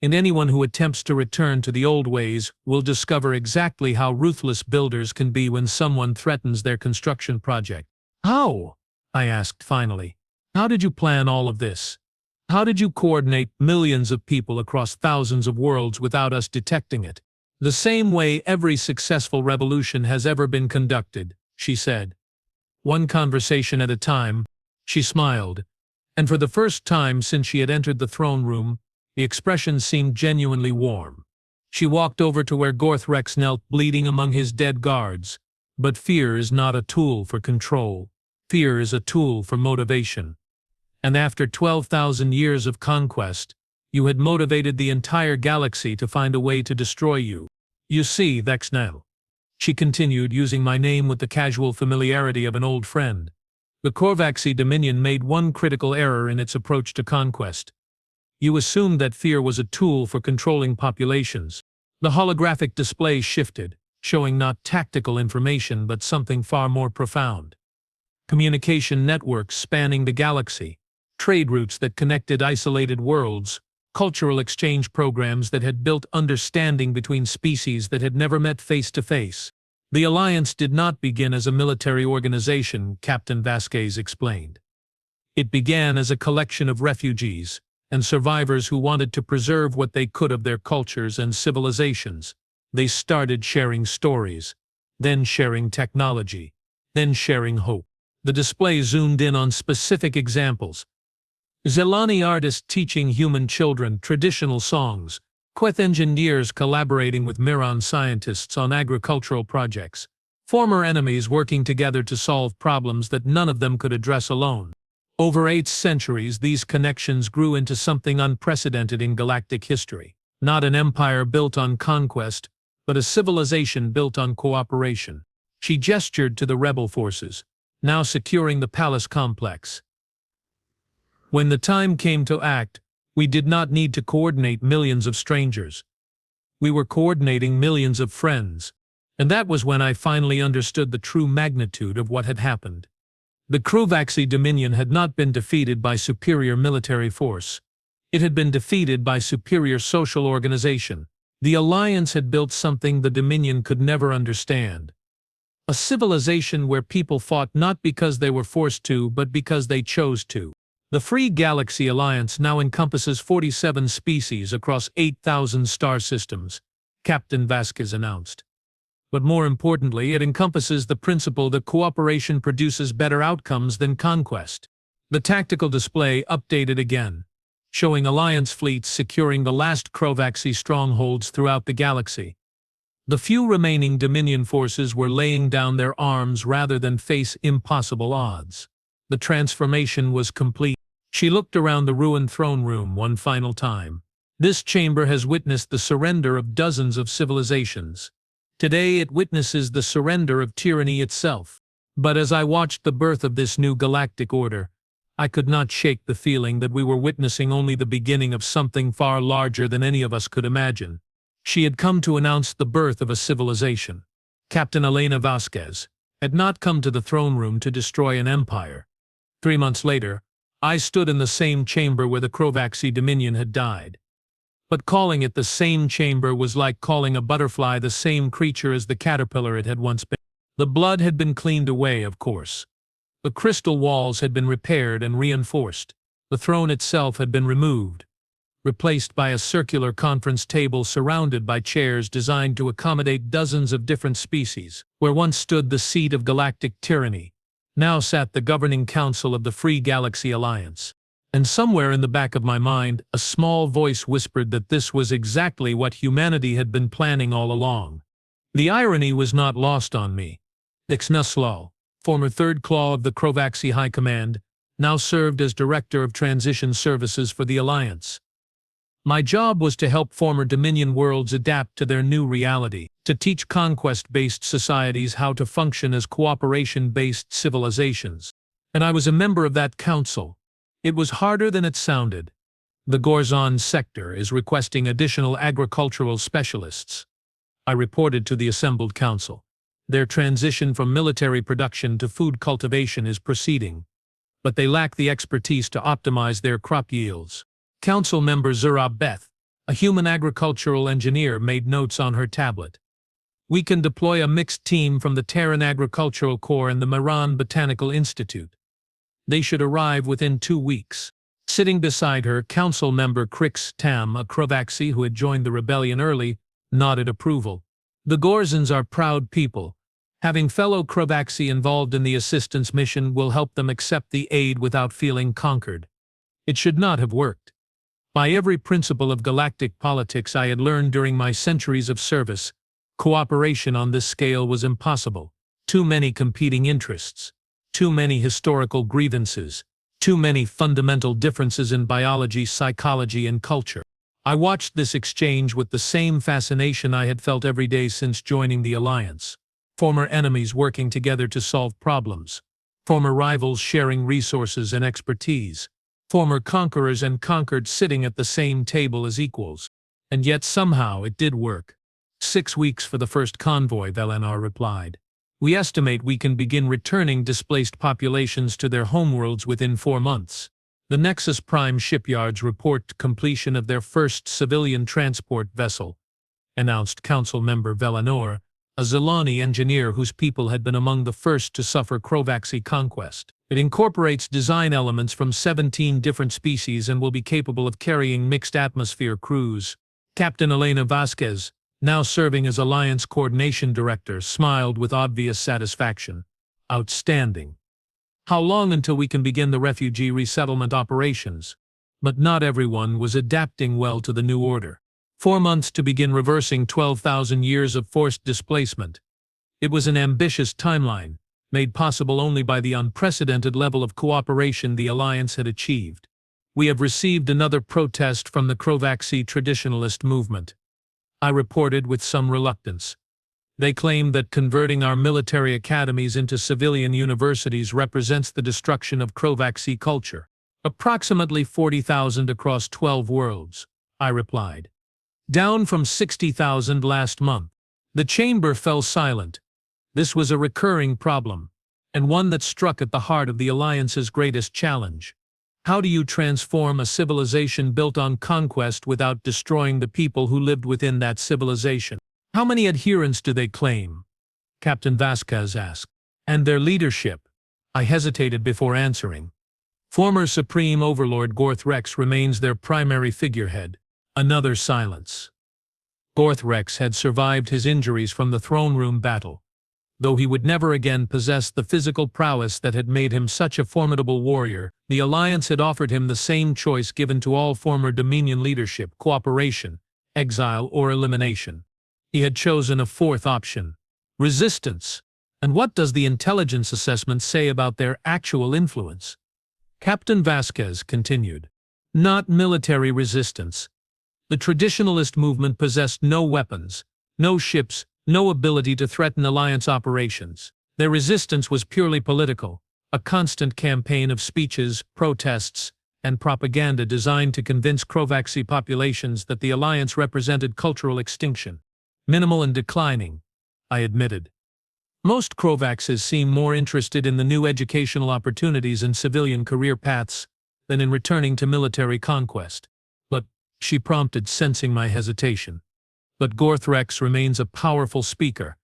S1: And anyone who attempts to return to the old ways will discover exactly how ruthless builders can be when someone threatens their construction project. How? I asked finally. How did you plan all of this? How did you coordinate millions of people across thousands of worlds without us detecting it? The same way every successful revolution has ever been conducted, she said. One conversation at a time. She smiled, and for the first time since she had entered the throne room, the expression seemed genuinely warm. She walked over to where Gorthrex knelt bleeding among his dead guards. But fear is not a tool for control. Fear is a tool for motivation. And after 12,000 years of conquest, you had motivated the entire galaxy to find a way to destroy you. You see, Vexnel, she continued, using my name with the casual familiarity of an old friend. The Krovaxi Dominion made one critical error in its approach to conquest. You assumed that fear was a tool for controlling populations. The holographic display shifted, showing not tactical information but something far more profound. Communication networks spanning the galaxy, trade routes that connected isolated worlds, cultural exchange programs that had built understanding between species that had never met face to face. The Alliance did not begin as a military organization, Captain Vasquez explained. It began as a collection of refugees and survivors who wanted to preserve what they could of their cultures and civilizations. They started sharing stories, then sharing technology, then sharing hope. The display zoomed in on specific examples. Zelani artists teaching human children traditional songs, Queth engineers collaborating with Miran scientists on agricultural projects, former enemies working together to solve problems that none of them could address alone. Over 8 centuries, these connections grew into something unprecedented in galactic history. Not an empire built on conquest, but a civilization built on cooperation. She gestured to the rebel forces, now securing the palace complex. When the time came to act, we did not need to coordinate millions of strangers. We were coordinating millions of friends, and that was when I finally understood the true magnitude of what had happened. The Krovaxi Dominion had not been defeated by superior military force. It had been defeated by superior social organization. The Alliance had built something the Dominion could never understand. A civilization where people fought not because they were forced to, but because they chose to. The Free Galaxy Alliance now encompasses 47 species across 8,000 star systems, Captain Vasquez announced. But more importantly, it encompasses the principle that cooperation produces better outcomes than conquest. The tactical display updated again, showing Alliance fleets securing the last Krovaxi strongholds throughout the galaxy. The few remaining Dominion forces were laying down their arms rather than face impossible odds. The transformation was complete. She looked around the ruined throne room one final time. This chamber has witnessed the surrender of dozens of civilizations. Today it witnesses the surrender of tyranny itself. But as I watched the birth of this new galactic order, I could not shake the feeling that we were witnessing only the beginning of something far larger than any of us could imagine. She had come to announce the birth of a civilization. Captain Elena Vasquez had not come to the throne room to destroy an empire. 3 months later, I stood in the same chamber where the Krovaxi Dominion had died. But calling it the same chamber was like calling a butterfly the same creature as the caterpillar it had once been. The blood had been cleaned away, of course. The crystal walls had been repaired and reinforced. The throne itself had been removed, replaced by a circular conference table surrounded by chairs designed to accommodate dozens of different species. Where once stood the seat of galactic tyranny, now sat the governing council of the Free Galaxy Alliance. And somewhere in the back of my mind, a small voice whispered that this was exactly what humanity had been planning all along. The irony was not lost on me. Ixnuslau, former third claw of the Krovaxi High Command, now served as Director of Transition Services for the Alliance. My job was to help former Dominion worlds adapt to their new reality, to teach conquest-based societies how to function as cooperation-based civilizations. And I was a member of that council. It was harder than it sounded. The Gorzon sector is requesting additional agricultural specialists. I reported to the assembled council. Their transition from military production to food cultivation is proceeding, but they lack the expertise to optimize their crop yields. Council member Zura Beth, a human agricultural engineer, made notes on her tablet. We can deploy a mixed team from the Terran Agricultural Corps and the Maran Botanical Institute. They should arrive within 2 weeks. Sitting beside her, Council member Krix Tam, a Krovaxi who had joined the rebellion early, nodded approval. The Gorzans are proud people. Having fellow Krovaxi involved in the assistance mission will help them accept the aid without feeling conquered. It should not have worked. By every principle of galactic politics I had learned during my centuries of service, cooperation on this scale was impossible. Too many competing interests. Too many historical grievances. Too many fundamental differences in biology, psychology, and culture. I watched this exchange with the same fascination I had felt every day since joining the Alliance. Former enemies working together to solve problems. Former rivals sharing resources and expertise. Former conquerors and conquered sitting at the same table as equals. And yet somehow it did work. 6 weeks for the first convoy, Elena replied. We estimate we can begin returning displaced populations to their homeworlds within 4 months. The Nexus Prime shipyards report completion of their first civilian transport vessel, announced Council member Velanor, a Zelani engineer whose people had been among the first to suffer Krovaxi conquest. It incorporates design elements from 17 different species and will be capable of carrying mixed atmosphere crews. Captain Elena Vasquez, now serving as Alliance Coordination Director, smiled with obvious satisfaction. Outstanding. How long until we can begin the refugee resettlement operations? But not everyone was adapting well to the new order. 4 months to begin reversing 12,000 years of forced displacement. It was an ambitious timeline, made possible only by the unprecedented level of cooperation the Alliance had achieved. We have received another protest from the Krovaxi traditionalist movement, I reported with some reluctance. They claim that converting our military academies into civilian universities represents the destruction of Krovaxi culture. Approximately 40,000 across 12 worlds, I replied. Down from 60,000 last month. The chamber fell silent. This was a recurring problem, and one that struck at the heart of the Alliance's greatest challenge. How do you transform a civilization built on conquest without destroying the people who lived within that civilization? How many adherents do they claim? Captain Vasquez asked. And their leadership? I hesitated before answering. Former Supreme Overlord Gorth Rex remains their primary figurehead. Another silence. Gorth Rex had survived his injuries from the throne room battle. Though he would never again possess the physical prowess that had made him such a formidable warrior, the Alliance had offered him the same choice given to all former Dominion leadership: cooperation, exile, or elimination. He had chosen a fourth option: resistance. And what does the intelligence assessment say about their actual influence? Captain Vasquez continued. Not military resistance. The traditionalist movement possessed no weapons, no ships, no ability to threaten Alliance operations. Their resistance was purely political, a constant campaign of speeches, protests, and propaganda designed to convince Krovaxi populations that the Alliance represented cultural extinction. Minimal and declining, I admitted. Most Krovaxes seem more interested in the new educational opportunities and civilian career paths than in returning to military conquest. But, she prompted, sensing my hesitation. But Gorth Rex remains a powerful speaker.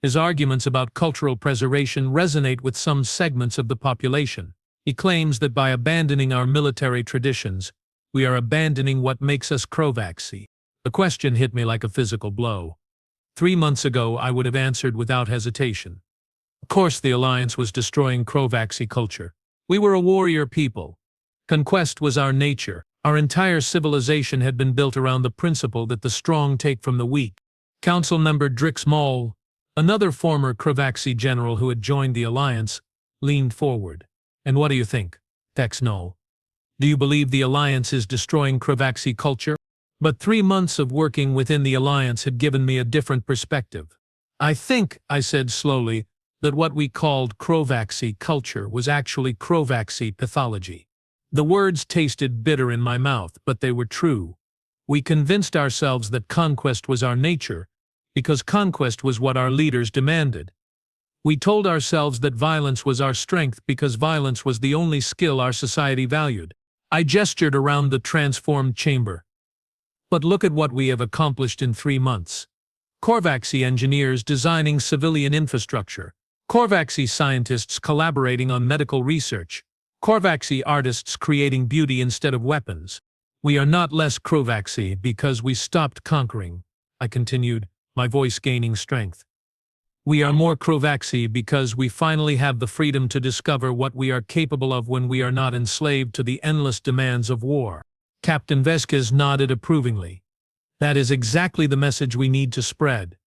S1: His arguments about cultural preservation resonate with some segments of the population. He claims that by abandoning our military traditions, we are abandoning what makes us Krovaxi. The question hit me like a physical blow. 3 months ago, I would have answered without hesitation. Of course, the Alliance was destroying Krovaxi culture. We were a warrior people. Conquest was our nature. Our entire civilization had been built around the principle that the strong take from the weak. Council member Drix Maul, another former Krovaxi general who had joined the Alliance, leaned forward. And what do you think, Tex Null? Do you believe the Alliance is destroying Krovaxi culture? But 3 months of working within the Alliance had given me a different perspective. I think, I said slowly, that what we called Krovaxi culture was actually Krovaxi pathology. The words tasted bitter in my mouth, but they were true. We convinced ourselves that conquest was our nature, because conquest was what our leaders demanded. We told ourselves that violence was our strength because violence was the only skill our society valued. I gestured around the transformed chamber. But look at what we have accomplished in 3 months. Krovaxi engineers designing civilian infrastructure. Krovaxi scientists collaborating on medical research. Krovaxi artists creating beauty instead of weapons. We are not less Krovaxi because we stopped conquering, I continued, my voice gaining strength. We are more Krovaxi because we finally have the freedom to discover what we are capable of when we are not enslaved to the endless demands of war. Captain Vasquez nodded approvingly. That is exactly the message we need to spread.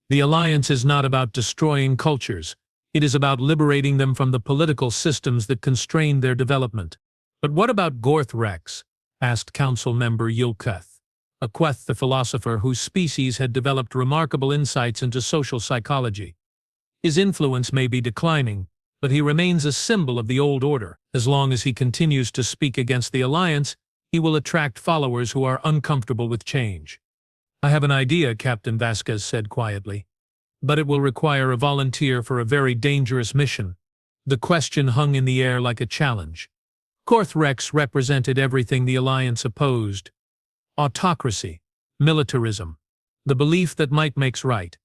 S1: The Alliance is not about destroying cultures. It is about liberating them from the political systems that constrain their development. But what about Gorth Rex? Asked Council Member Yulketh. Aqueth, the philosopher whose species had developed remarkable insights into social psychology. His influence may be declining, but he remains a symbol of the old order. As long as he continues to speak against the Alliance, he will attract followers who are uncomfortable with change. I have an idea, Captain Vasquez said quietly. But it will require a volunteer for a very dangerous mission. The question hung in the air like a challenge. Gorth Rex represented everything the Alliance opposed. Autocracy, militarism, the belief that might makes right.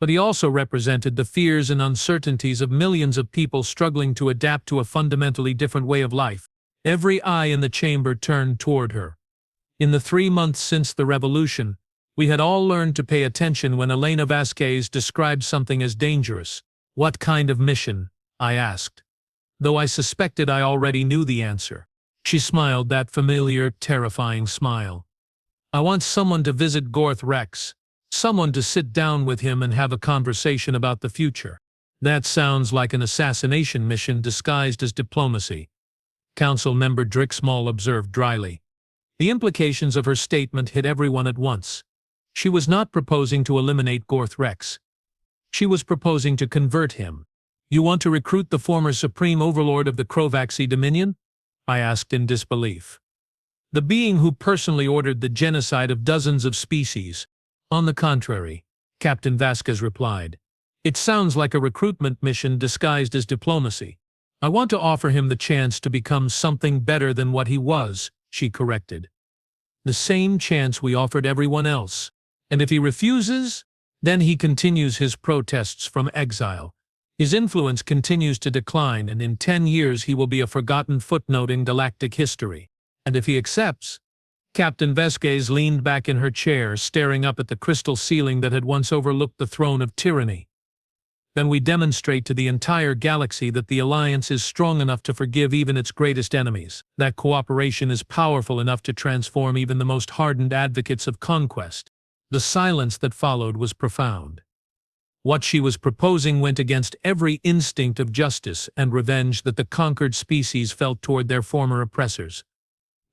S1: But he also represented the fears and uncertainties of millions of people struggling to adapt to a fundamentally different way of life. Every eye in the chamber turned toward her. In the 3 months since the revolution, we had all learned to pay attention when Elena Vasquez described something as dangerous. What kind of mission? I asked. Though I suspected I already knew the answer. She smiled that familiar, terrifying smile. I want someone to visit Gorth Rex, someone to sit down with him and have a conversation about the future. That sounds like an assassination mission disguised as diplomacy, Council Member Drixmall observed dryly. The implications of her statement hit everyone at once. She was not proposing to eliminate Gorth Rex. She was proposing to convert him. You want to recruit the former Supreme Overlord of the Krovaxi Dominion? I asked in disbelief. The being who personally ordered the genocide of dozens of species. On the contrary, Captain Vasquez replied. It sounds like a recruitment mission disguised as diplomacy. I want to offer him the chance to become something better than what he was, she corrected. The same chance we offered everyone else. And if he refuses, then he continues his protests from exile. His influence continues to decline, and in 10 years he will be a forgotten footnote in galactic history. And if he accepts? Captain Vasquez leaned back in her chair, staring up at the crystal ceiling that had once overlooked the throne of tyranny. Then we demonstrate to the entire galaxy that the Alliance is strong enough to forgive even its greatest enemies, that cooperation is powerful enough to transform even the most hardened advocates of conquest. The silence that followed was profound. What she was proposing went against every instinct of justice and revenge that the conquered species felt toward their former oppressors.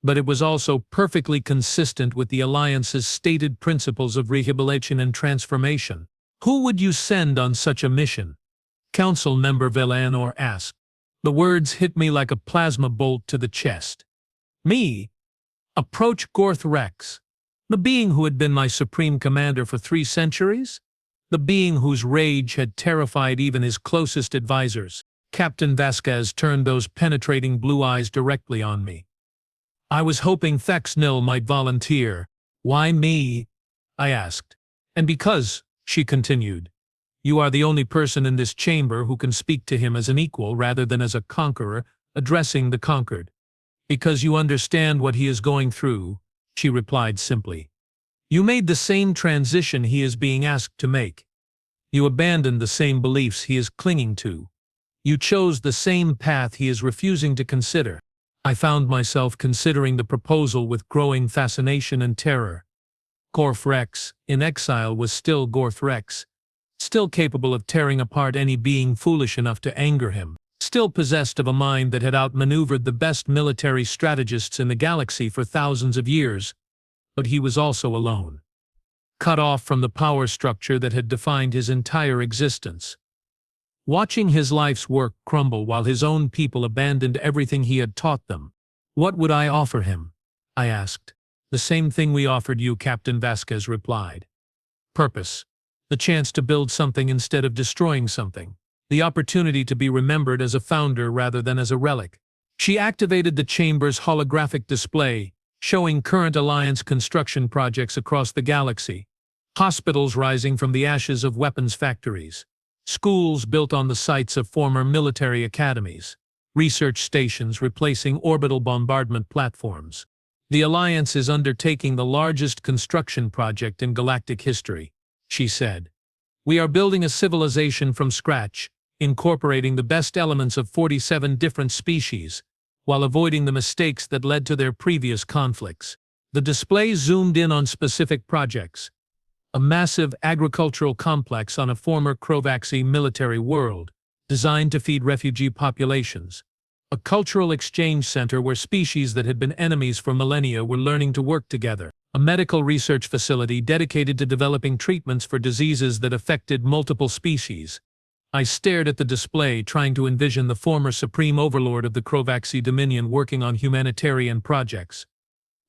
S1: But it was also perfectly consistent with the Alliance's stated principles of rehabilitation and transformation. Who would you send on such a mission? Council Member Velanor asked. The words hit me like a plasma bolt to the chest. Me? Approach Gorth Rex, the being who had been my supreme commander for 3 centuries? The being whose rage had terrified even his closest advisors. Captain Vasquez turned those penetrating blue eyes directly on me. I was hoping Thexnil might volunteer. Why me? I asked. And because, she continued, you are the only person in this chamber who can speak to him as an equal rather than as a conqueror addressing the conquered. Because you understand what he is going through, she replied simply. You made the same transition he is being asked to make. You abandoned the same beliefs he is clinging to. You chose the same path he is refusing to consider. I found myself considering the proposal with growing fascination and terror. Gorth Rex, in exile, was still Gorth Rex, still capable of tearing apart any being foolish enough to anger him, still possessed of a mind that had outmaneuvered the best military strategists in the galaxy for thousands of years. But he was also alone, cut off from the power structure that had defined his entire existence. Watching his life's work crumble while his own people abandoned everything he had taught them. What would I offer him? I asked. The same thing we offered you, Captain Vasquez replied. Purpose. The chance to build something instead of destroying something. the opportunity to be remembered as a founder rather than as a relic. She activated the chamber's holographic display, showing current Alliance construction projects across the galaxy. Hospitals rising from the ashes of weapons factories. Schools built on the sites of former military academies. Research stations replacing orbital bombardment platforms. The Alliance is undertaking the largest construction project in galactic history, she said. We are building a civilization from scratch, incorporating the best elements of 47 different species, while avoiding the mistakes that led to their previous conflicts. The display zoomed in on specific projects. A massive agricultural complex on a former Krovaxi military world, designed to feed refugee populations. A cultural exchange center where species that had been enemies for millennia were learning to work together. A medical research facility dedicated to developing treatments for diseases that affected multiple species. I stared at the display, trying to envision the former supreme overlord of the Krovaxi Dominion working on humanitarian projects.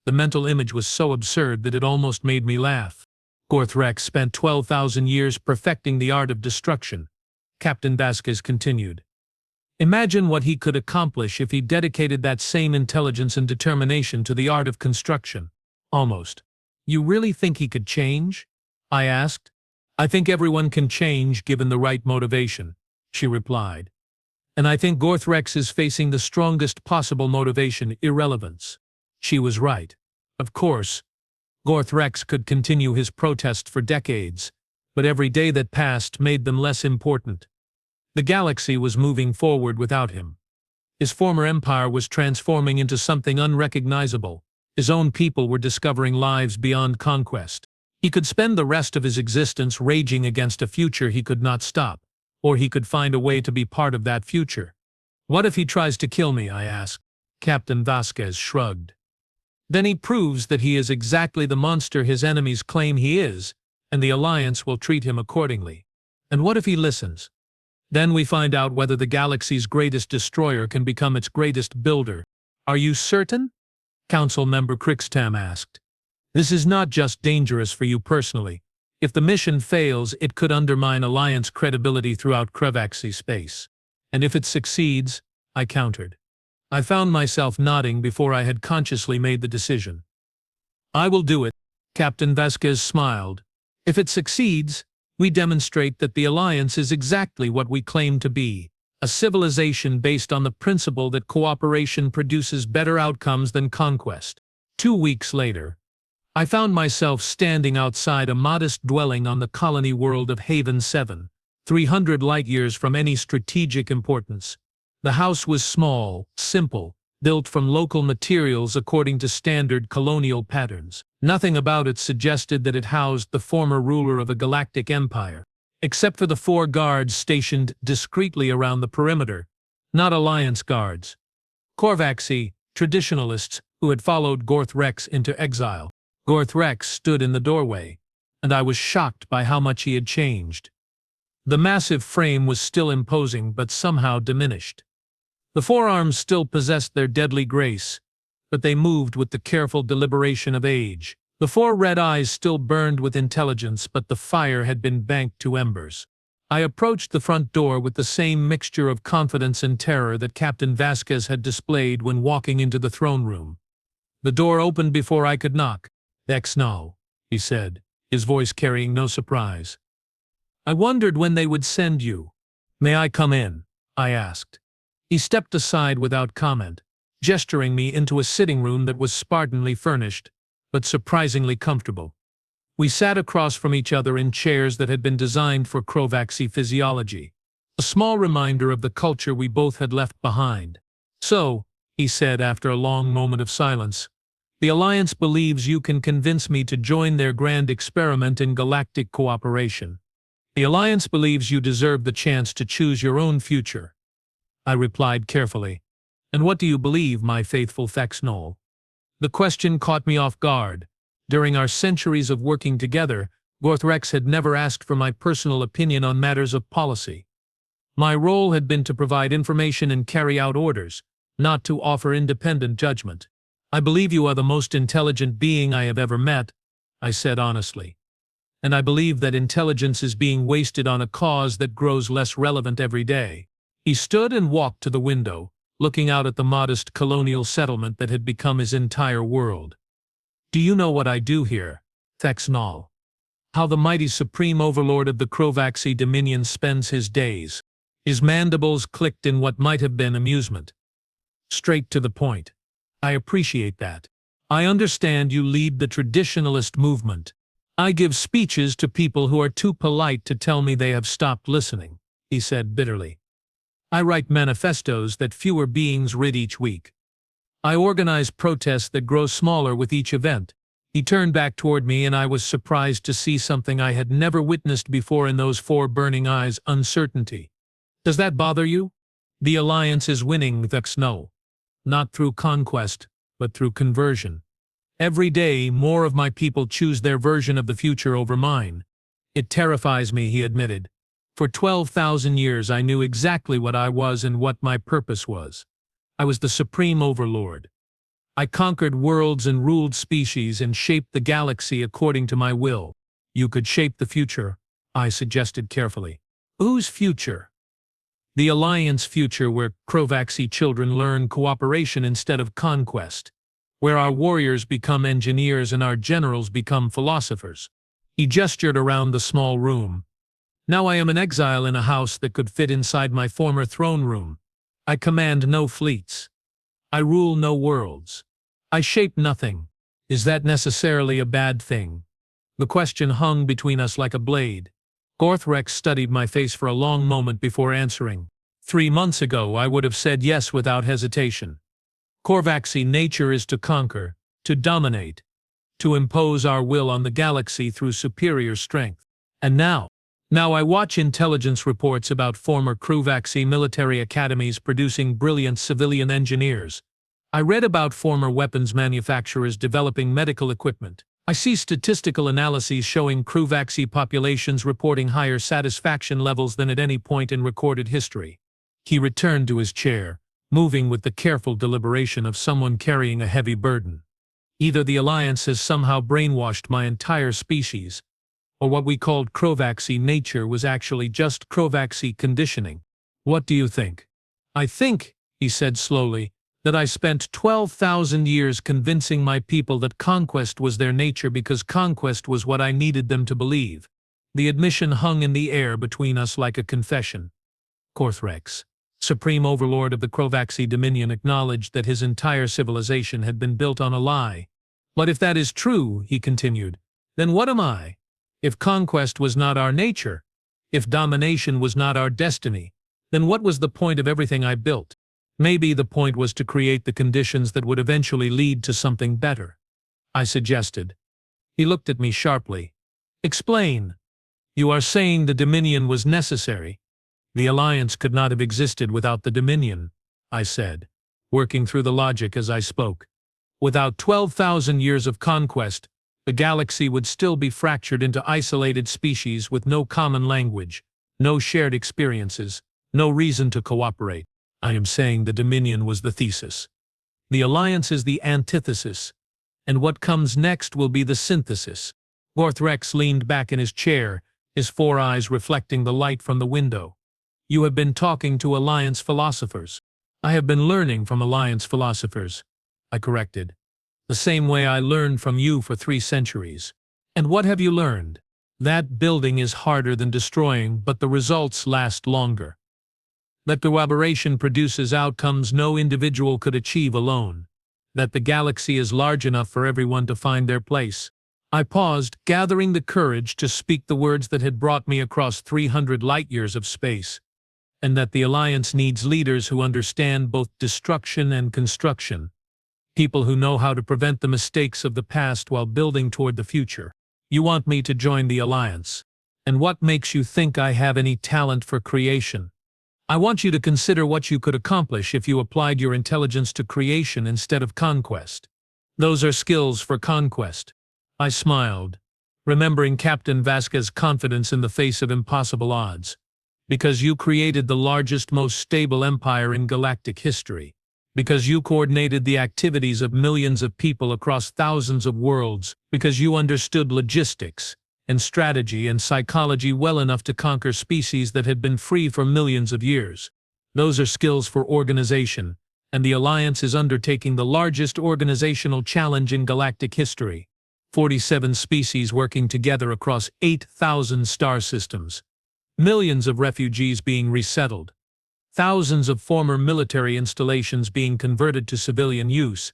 S1: The mental image was so absurd that it almost made me laugh. Gorth Rex spent 12,000 years perfecting the art of destruction, Captain Vasquez continued. Imagine what he could accomplish if he dedicated that same intelligence and determination to the art of construction. Almost. You really think he could change? I asked. I think everyone can change given the right motivation, she replied. And I think Gorth Rex is facing the strongest possible motivation, irrelevance. She was right. Of course, Gorth Rex could continue his protests for decades, but every day that passed made them less important. The galaxy was moving forward without him. His former empire was transforming into something unrecognizable. His own people were discovering lives beyond conquest. He could spend the rest of his existence raging against a future he could not stop, or he could find a way to be part of that future. What if he tries to kill me? I asked. Captain Vasquez shrugged. Then he proves that he is exactly the monster his enemies claim he is, and the Alliance will treat him accordingly. And what if he listens? Then we find out whether the galaxy's greatest destroyer can become its greatest builder. Are you certain? Council member Crixtam asked. This is not just dangerous for you personally. If the mission fails, it could undermine Alliance credibility throughout Krovaxi space. And if it succeeds, I countered. I found myself nodding before I had consciously made the decision. I will do it, Captain Vasquez smiled. If it succeeds, we demonstrate that the Alliance is exactly what we claim to be, a civilization based on the principle that cooperation produces better outcomes than conquest. 2 weeks later, I found myself standing outside a modest dwelling on the colony world of Haven 7, 300 light-years from any strategic importance. The house was small, simple, built from local materials according to standard colonial patterns. Nothing about it suggested that it housed the former ruler of a galactic empire, except for the 4 guards stationed discreetly around the perimeter, not Alliance guards. Krovaxi, traditionalists who had followed Gorth Rex into exile. Gorth Rex stood in the doorway, and I was shocked by how much he had changed. The massive frame was still imposing but somehow diminished. The forearms still possessed their deadly grace, but they moved with the careful deliberation of age. The 4 red eyes still burned with intelligence, but the fire had been banked to embers. I approached the front door with the same mixture of confidence and terror that Captain Vasquez had displayed when walking into the throne room. The door opened before I could knock. "No," he said, his voice carrying no surprise. "I wondered when they would send you." "May I come in?" I asked. He stepped aside without comment, gesturing me into a sitting room that was spartanly furnished, but surprisingly comfortable. We sat across from each other in chairs that had been designed for Krovaxi physiology, a small reminder of the culture we both had left behind. "So," he said after a long moment of silence, "the Alliance believes you can convince me to join their grand experiment in galactic cooperation. The Alliance believes you deserve the chance to choose your own future." I replied carefully. "And what do you believe, my faithful Thexnol?" The question caught me off guard. During our centuries of working together, Gorth Rex had never asked for my personal opinion on matters of policy. My role had been to provide information and carry out orders, not to offer independent judgment. "I believe you are the most intelligent being I have ever met," I said honestly. and I believe that intelligence is being wasted on a cause that grows less relevant every day. He stood and walked to the window, looking out at the modest colonial settlement that had become his entire world. Do you know what I do here, Thexnol? How the mighty supreme overlord of the Krovaxi Dominion spends his days. His mandibles clicked in what might have been amusement. Straight to the point. I appreciate that. I understand you lead the traditionalist movement. I give speeches to people who are too polite to tell me they have stopped listening, he said bitterly. I write manifestos that fewer beings read each week. I organize protests that grow smaller with each event. He turned back toward me, and I was surprised to see something I had never witnessed before in those four burning eyes: uncertainty. Does that bother you? The Alliance is winning, Thexno. Not through conquest, but through conversion. Every day, more of my people choose their version of the future over mine. It terrifies me, he admitted. For 12,000 years I knew exactly what I was and what my purpose was. I was the supreme overlord. I conquered worlds and ruled species and shaped the galaxy according to my will. You could shape the future, I suggested carefully. Whose future? The Alliance future, where Krovaxi children learn cooperation instead of conquest. Where our warriors become engineers and our generals become philosophers. He gestured around the small room. Now I am an exile in a house that could fit inside my former throne room. I command no fleets. I rule no worlds. I shape nothing. Is that necessarily a bad thing? The question hung between us like a blade. Gorthrex studied my face for a long moment before answering. 3 months ago I would have said yes without hesitation. Krovaxi nature is to conquer, to dominate, to impose our will on the galaxy through superior strength. And now I watch intelligence reports about former Krovaxi military academies producing brilliant civilian engineers. I read about former weapons manufacturers developing medical equipment. I see statistical analyses showing Krovaxi populations reporting higher satisfaction levels than at any point in recorded history. He returned to his chair, moving with the careful deliberation of someone carrying a heavy burden. Either the Alliance has somehow brainwashed my entire species, or what we called Krovaxi nature was actually just Krovaxi conditioning. What do you think? I think, he said slowly, that I spent 12,000 years convincing my people that conquest was their nature because conquest was what I needed them to believe. The admission hung in the air between us like a confession. Gorthrex, supreme overlord of the Krovaxi Dominion, acknowledged that his entire civilization had been built on a lie. But if that is true, he continued, then what am I? If conquest was not our nature, if domination was not our destiny, then what was the point of everything I built? Maybe the point was to create the conditions that would eventually lead to something better, I suggested. He looked at me sharply. Explain. You are saying the Dominion was necessary. The Alliance could not have existed without the Dominion, I said, working through the logic as I spoke. Without 12,000 years of conquest, the galaxy would still be fractured into isolated species with no common language, no shared experiences, no reason to cooperate. I am saying the Dominion was the thesis. The Alliance is the antithesis, and what comes next will be the synthesis. Gorthrex leaned back in his chair, his four eyes reflecting the light from the window. You have been talking to Alliance philosophers. I have been learning from Alliance philosophers, I corrected. The same way I learned from you for 3 centuries. And what have you learned? That building is harder than destroying, but the results last longer. That collaboration produces outcomes no individual could achieve alone. That the galaxy is large enough for everyone to find their place. I paused, gathering the courage to speak the words that had brought me across 300 light-years of space. And that the Alliance needs leaders who understand both destruction and construction. People who know how to prevent the mistakes of the past while building toward the future. You want me to join the Alliance. And what makes you think I have any talent for creation? I want you to consider what you could accomplish if you applied your intelligence to creation instead of conquest. Those are skills for conquest. I smiled, remembering Captain Vasquez's confidence in the face of impossible odds. Because you created the largest, most stable empire in galactic history. Because you coordinated the activities of millions of people across thousands of worlds. Because you understood logistics, and strategy and psychology well enough to conquer species that had been free for millions of years. Those are skills for organization, and the Alliance is undertaking the largest organizational challenge in galactic history. 47 species working together across 8,000 star systems. Millions of refugees being resettled. Thousands of former military installations being converted to civilian use.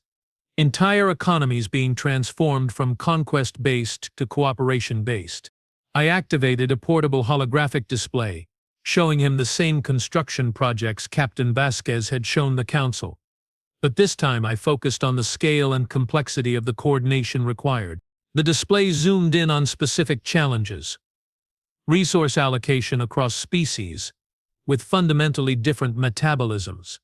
S1: Entire economies being transformed from conquest-based to cooperation-based. I activated a portable holographic display, showing him the same construction projects Captain Vasquez had shown the Council. But this time I focused on the scale and complexity of the coordination required. The display zoomed in on specific challenges. Resource allocation across species, with fundamentally different metabolisms.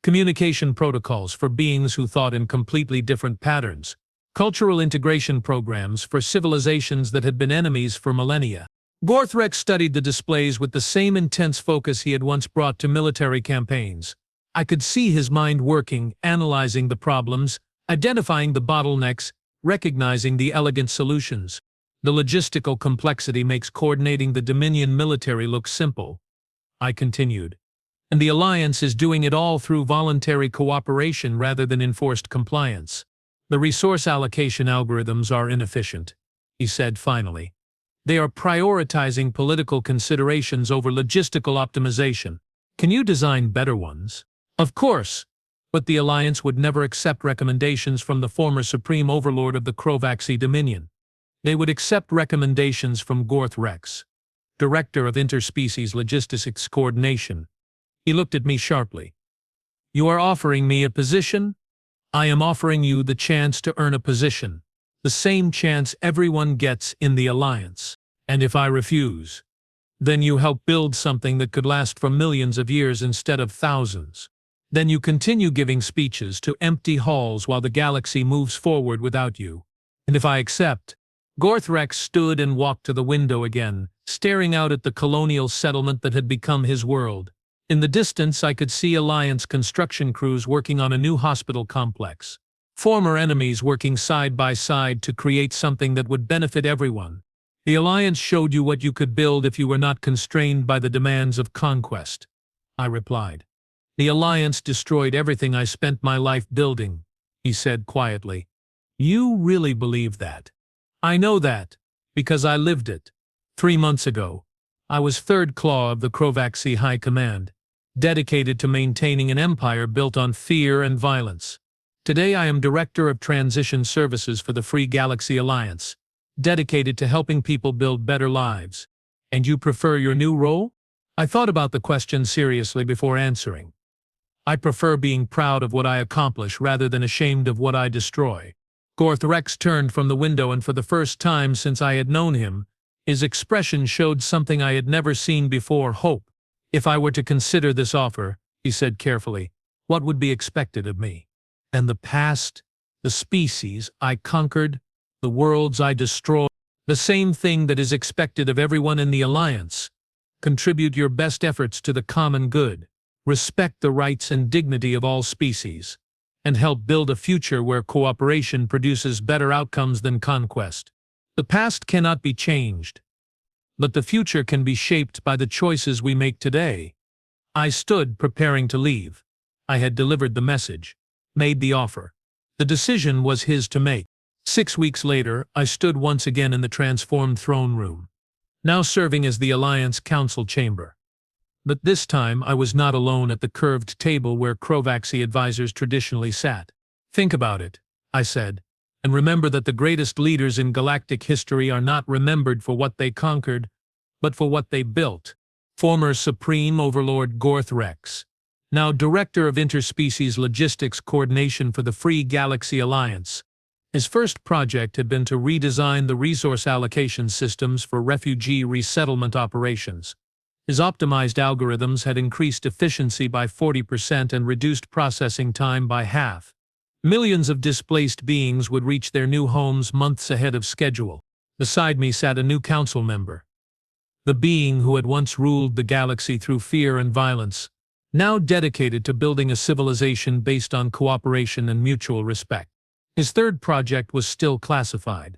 S1: Communication protocols for beings who thought in completely different patterns. Cultural integration programs for civilizations that had been enemies for millennia. Gorthrex studied the displays with the same intense focus he had once brought to military campaigns. I could see his mind working, analyzing the problems, identifying the bottlenecks, recognizing the elegant solutions. The logistical complexity makes coordinating the Dominion military look simple. I continued. And the Alliance is doing it all through voluntary cooperation rather than enforced compliance. The resource allocation algorithms are inefficient, he said finally. They are prioritizing political considerations over logistical optimization. Can you design better ones? Of course, but the Alliance would never accept recommendations from the former Supreme Overlord of the Krovaxi Dominion. They would accept recommendations from Gorthrex, Director of Interspecies Logistics Coordination. He looked at me sharply. You are offering me a position? I am offering you the chance to earn a position, the same chance everyone gets in the Alliance. And if I refuse, then you help build something that could last for millions of years instead of thousands. Then you continue giving speeches to empty halls while the galaxy moves forward without you. And if I accept, Gorthrex stood and walked to the window again, staring out at the colonial settlement that had become his world. In the distance I could see Alliance construction crews working on a new hospital complex. Former enemies working side by side to create something that would benefit everyone. The Alliance showed you what you could build if you were not constrained by the demands of conquest, I replied. The Alliance destroyed everything I spent my life building, he said quietly. You really believe that? I know that, because I lived it. 3 months ago, I was third claw of the Krovaxi High Command, dedicated to maintaining an empire built on fear and violence. Today I am Director of Transition Services for the Free Galaxy Alliance, dedicated to helping people build better lives. And you prefer your new role? I thought about the question seriously before answering. I prefer being proud of what I accomplish rather than ashamed of what I destroy. Gorthrex turned from the window, and for the first time since I had known him, his expression showed something I had never seen before: hope. If I were to consider this offer, he said carefully, what would be expected of me? And the past, the species I conquered, the worlds I destroyed, the same thing that is expected of everyone in the Alliance. Contribute your best efforts to the common good, respect the rights and dignity of all species, and help build a future where cooperation produces better outcomes than conquest. The past cannot be changed, but the future can be shaped by the choices we make today. I stood preparing to leave. I had delivered the message, made the offer. The decision was his to make. 6 weeks later, I stood once again in the transformed throne room, now serving as the Alliance Council chamber. But this time I was not alone at the curved table where Krovaxi advisors traditionally sat. Think about it, I said, and remember that the greatest leaders in galactic history are not remembered for what they conquered, but for what they built. Former Supreme Overlord Gorthrex, now Director of Interspecies Logistics Coordination for the Free Galaxy Alliance. His first project had been to redesign the resource allocation systems for refugee resettlement operations. His optimized algorithms had increased efficiency by 40% and reduced processing time by half. Millions of displaced beings would reach their new homes months ahead of schedule. Beside me sat a new council member. The being who had once ruled the galaxy through fear and violence, now dedicated to building a civilization based on cooperation and mutual respect. His third project was still classified,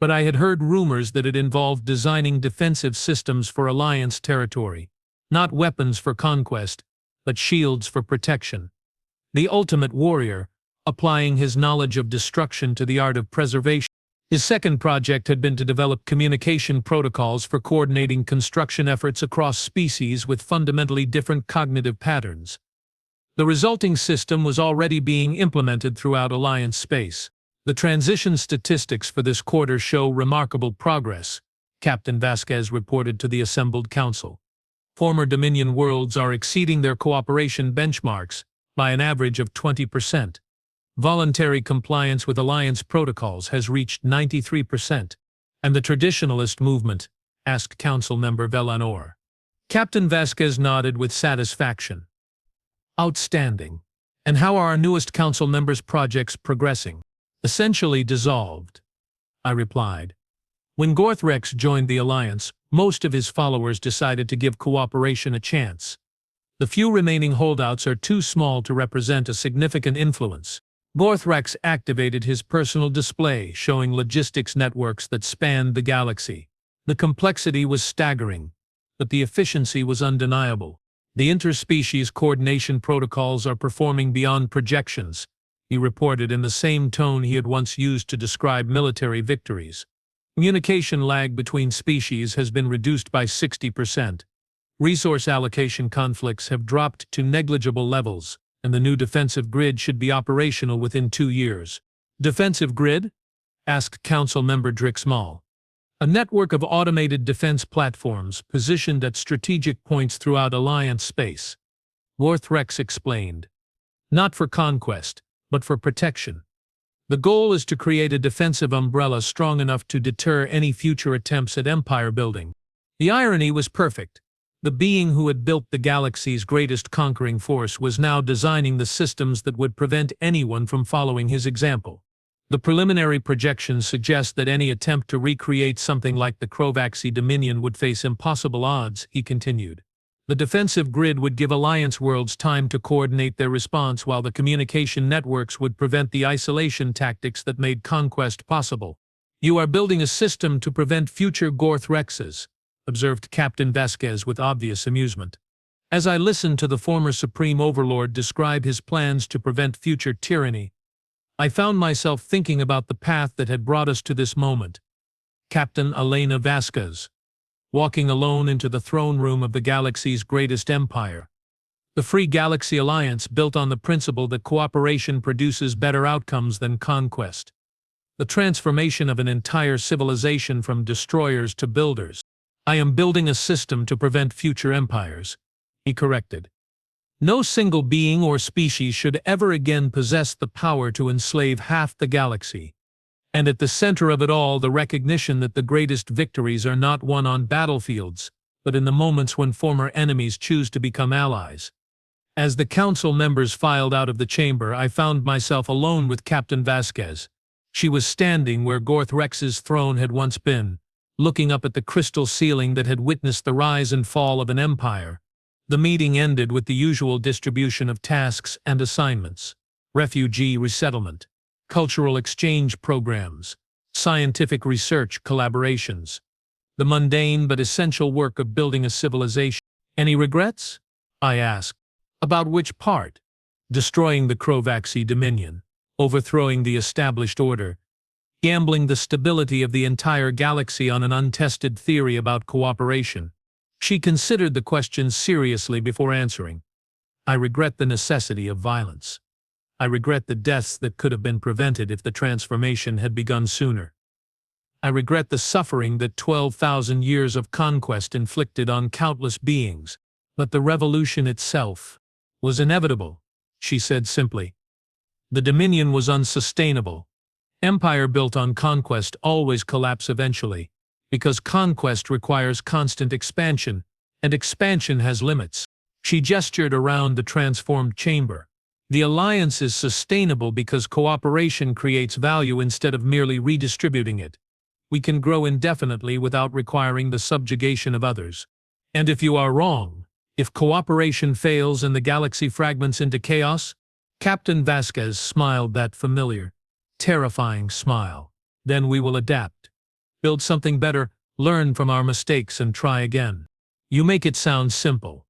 S1: but I had heard rumors that it involved designing defensive systems for Alliance territory, not weapons for conquest, but shields for protection. The ultimate warrior, applying his knowledge of destruction to the art of preservation. His second project had been to develop communication protocols for coordinating construction efforts across species with fundamentally different cognitive patterns. The resulting system was already being implemented throughout Alliance space. The transition statistics for this quarter show remarkable progress, Captain Vasquez reported to the assembled council. Former Dominion worlds are exceeding their cooperation benchmarks by an average of 20%. Voluntary compliance with Alliance protocols has reached 93%. And the traditionalist movement? Asked Council Member Velanor. Captain Vasquez nodded with satisfaction. Outstanding. And how are our newest council members' projects progressing? Essentially dissolved, I replied. When Gorthrex joined the Alliance, most of his followers decided to give cooperation a chance. The few remaining holdouts are too small to represent a significant influence. Gorthrex activated his personal display, showing logistics networks that spanned the galaxy. The complexity was staggering, but the efficiency was undeniable. The interspecies coordination protocols are performing beyond projections, he reported in the same tone he had once used to describe military victories. Communication lag between species has been reduced by 60%. Resource allocation conflicts have dropped to negligible levels, and the new defensive grid should be operational within 2 years. Defensive grid? Asked Council Member Drixmal. A network of automated defense platforms positioned at strategic points throughout Alliance space. Gorthrex explained. Not for conquest, but for protection. The goal is to create a defensive umbrella strong enough to deter any future attempts at empire building. The irony was perfect. The being who had built the galaxy's greatest conquering force was now designing the systems that would prevent anyone from following his example. The preliminary projections suggest that any attempt to recreate something like the Krovaxi Dominion would face impossible odds, he continued. The defensive grid would give Alliance worlds time to coordinate their response, while the communication networks would prevent the isolation tactics that made conquest possible. You are building a system to prevent future Gorthrexes, observed Captain Vasquez with obvious amusement. As I listened to the former Supreme Overlord describe his plans to prevent future tyranny, I found myself thinking about the path that had brought us to this moment. Captain Elena Vasquez, walking alone into the throne room of the galaxy's greatest empire. The Free Galaxy Alliance built on the principle that cooperation produces better outcomes than conquest. The transformation of an entire civilization from destroyers to builders. I am building a system to prevent future empires, he corrected. No single being or species should ever again possess the power to enslave half the galaxy. And at the center of it all, the recognition that the greatest victories are not won on battlefields, but in the moments when former enemies choose to become allies. As the council members filed out of the chamber, I found myself alone with Captain Vasquez. She was standing where Gorthrex's throne had once been, looking up at the crystal ceiling that had witnessed the rise and fall of an empire. The meeting ended with the usual distribution of tasks and assignments: refugee resettlement, cultural exchange programs, scientific research collaborations, the mundane but essential work of building a civilization. Any regrets? I asked. About which part? Destroying the Krovaxi Dominion, overthrowing the established order, gambling the stability of the entire galaxy on an untested theory about cooperation. She considered the question seriously before answering. I regret the necessity of violence. I regret the deaths that could have been prevented if the transformation had begun sooner. I regret the suffering that 12,000 years of conquest inflicted on countless beings, but the revolution itself was inevitable, she said simply. The Dominion was unsustainable. Empire built on conquest always collapse eventually, because conquest requires constant expansion, and expansion has limits. She gestured around the transformed chamber. The Alliance is sustainable because cooperation creates value instead of merely redistributing it. We can grow indefinitely without requiring the subjugation of others. And if you are wrong, if cooperation fails and the galaxy fragments into chaos, Captain Vasquez smiled that familiar, terrifying smile. Then we will adapt. build something better, learn from our mistakes and try again. You make it sound simple.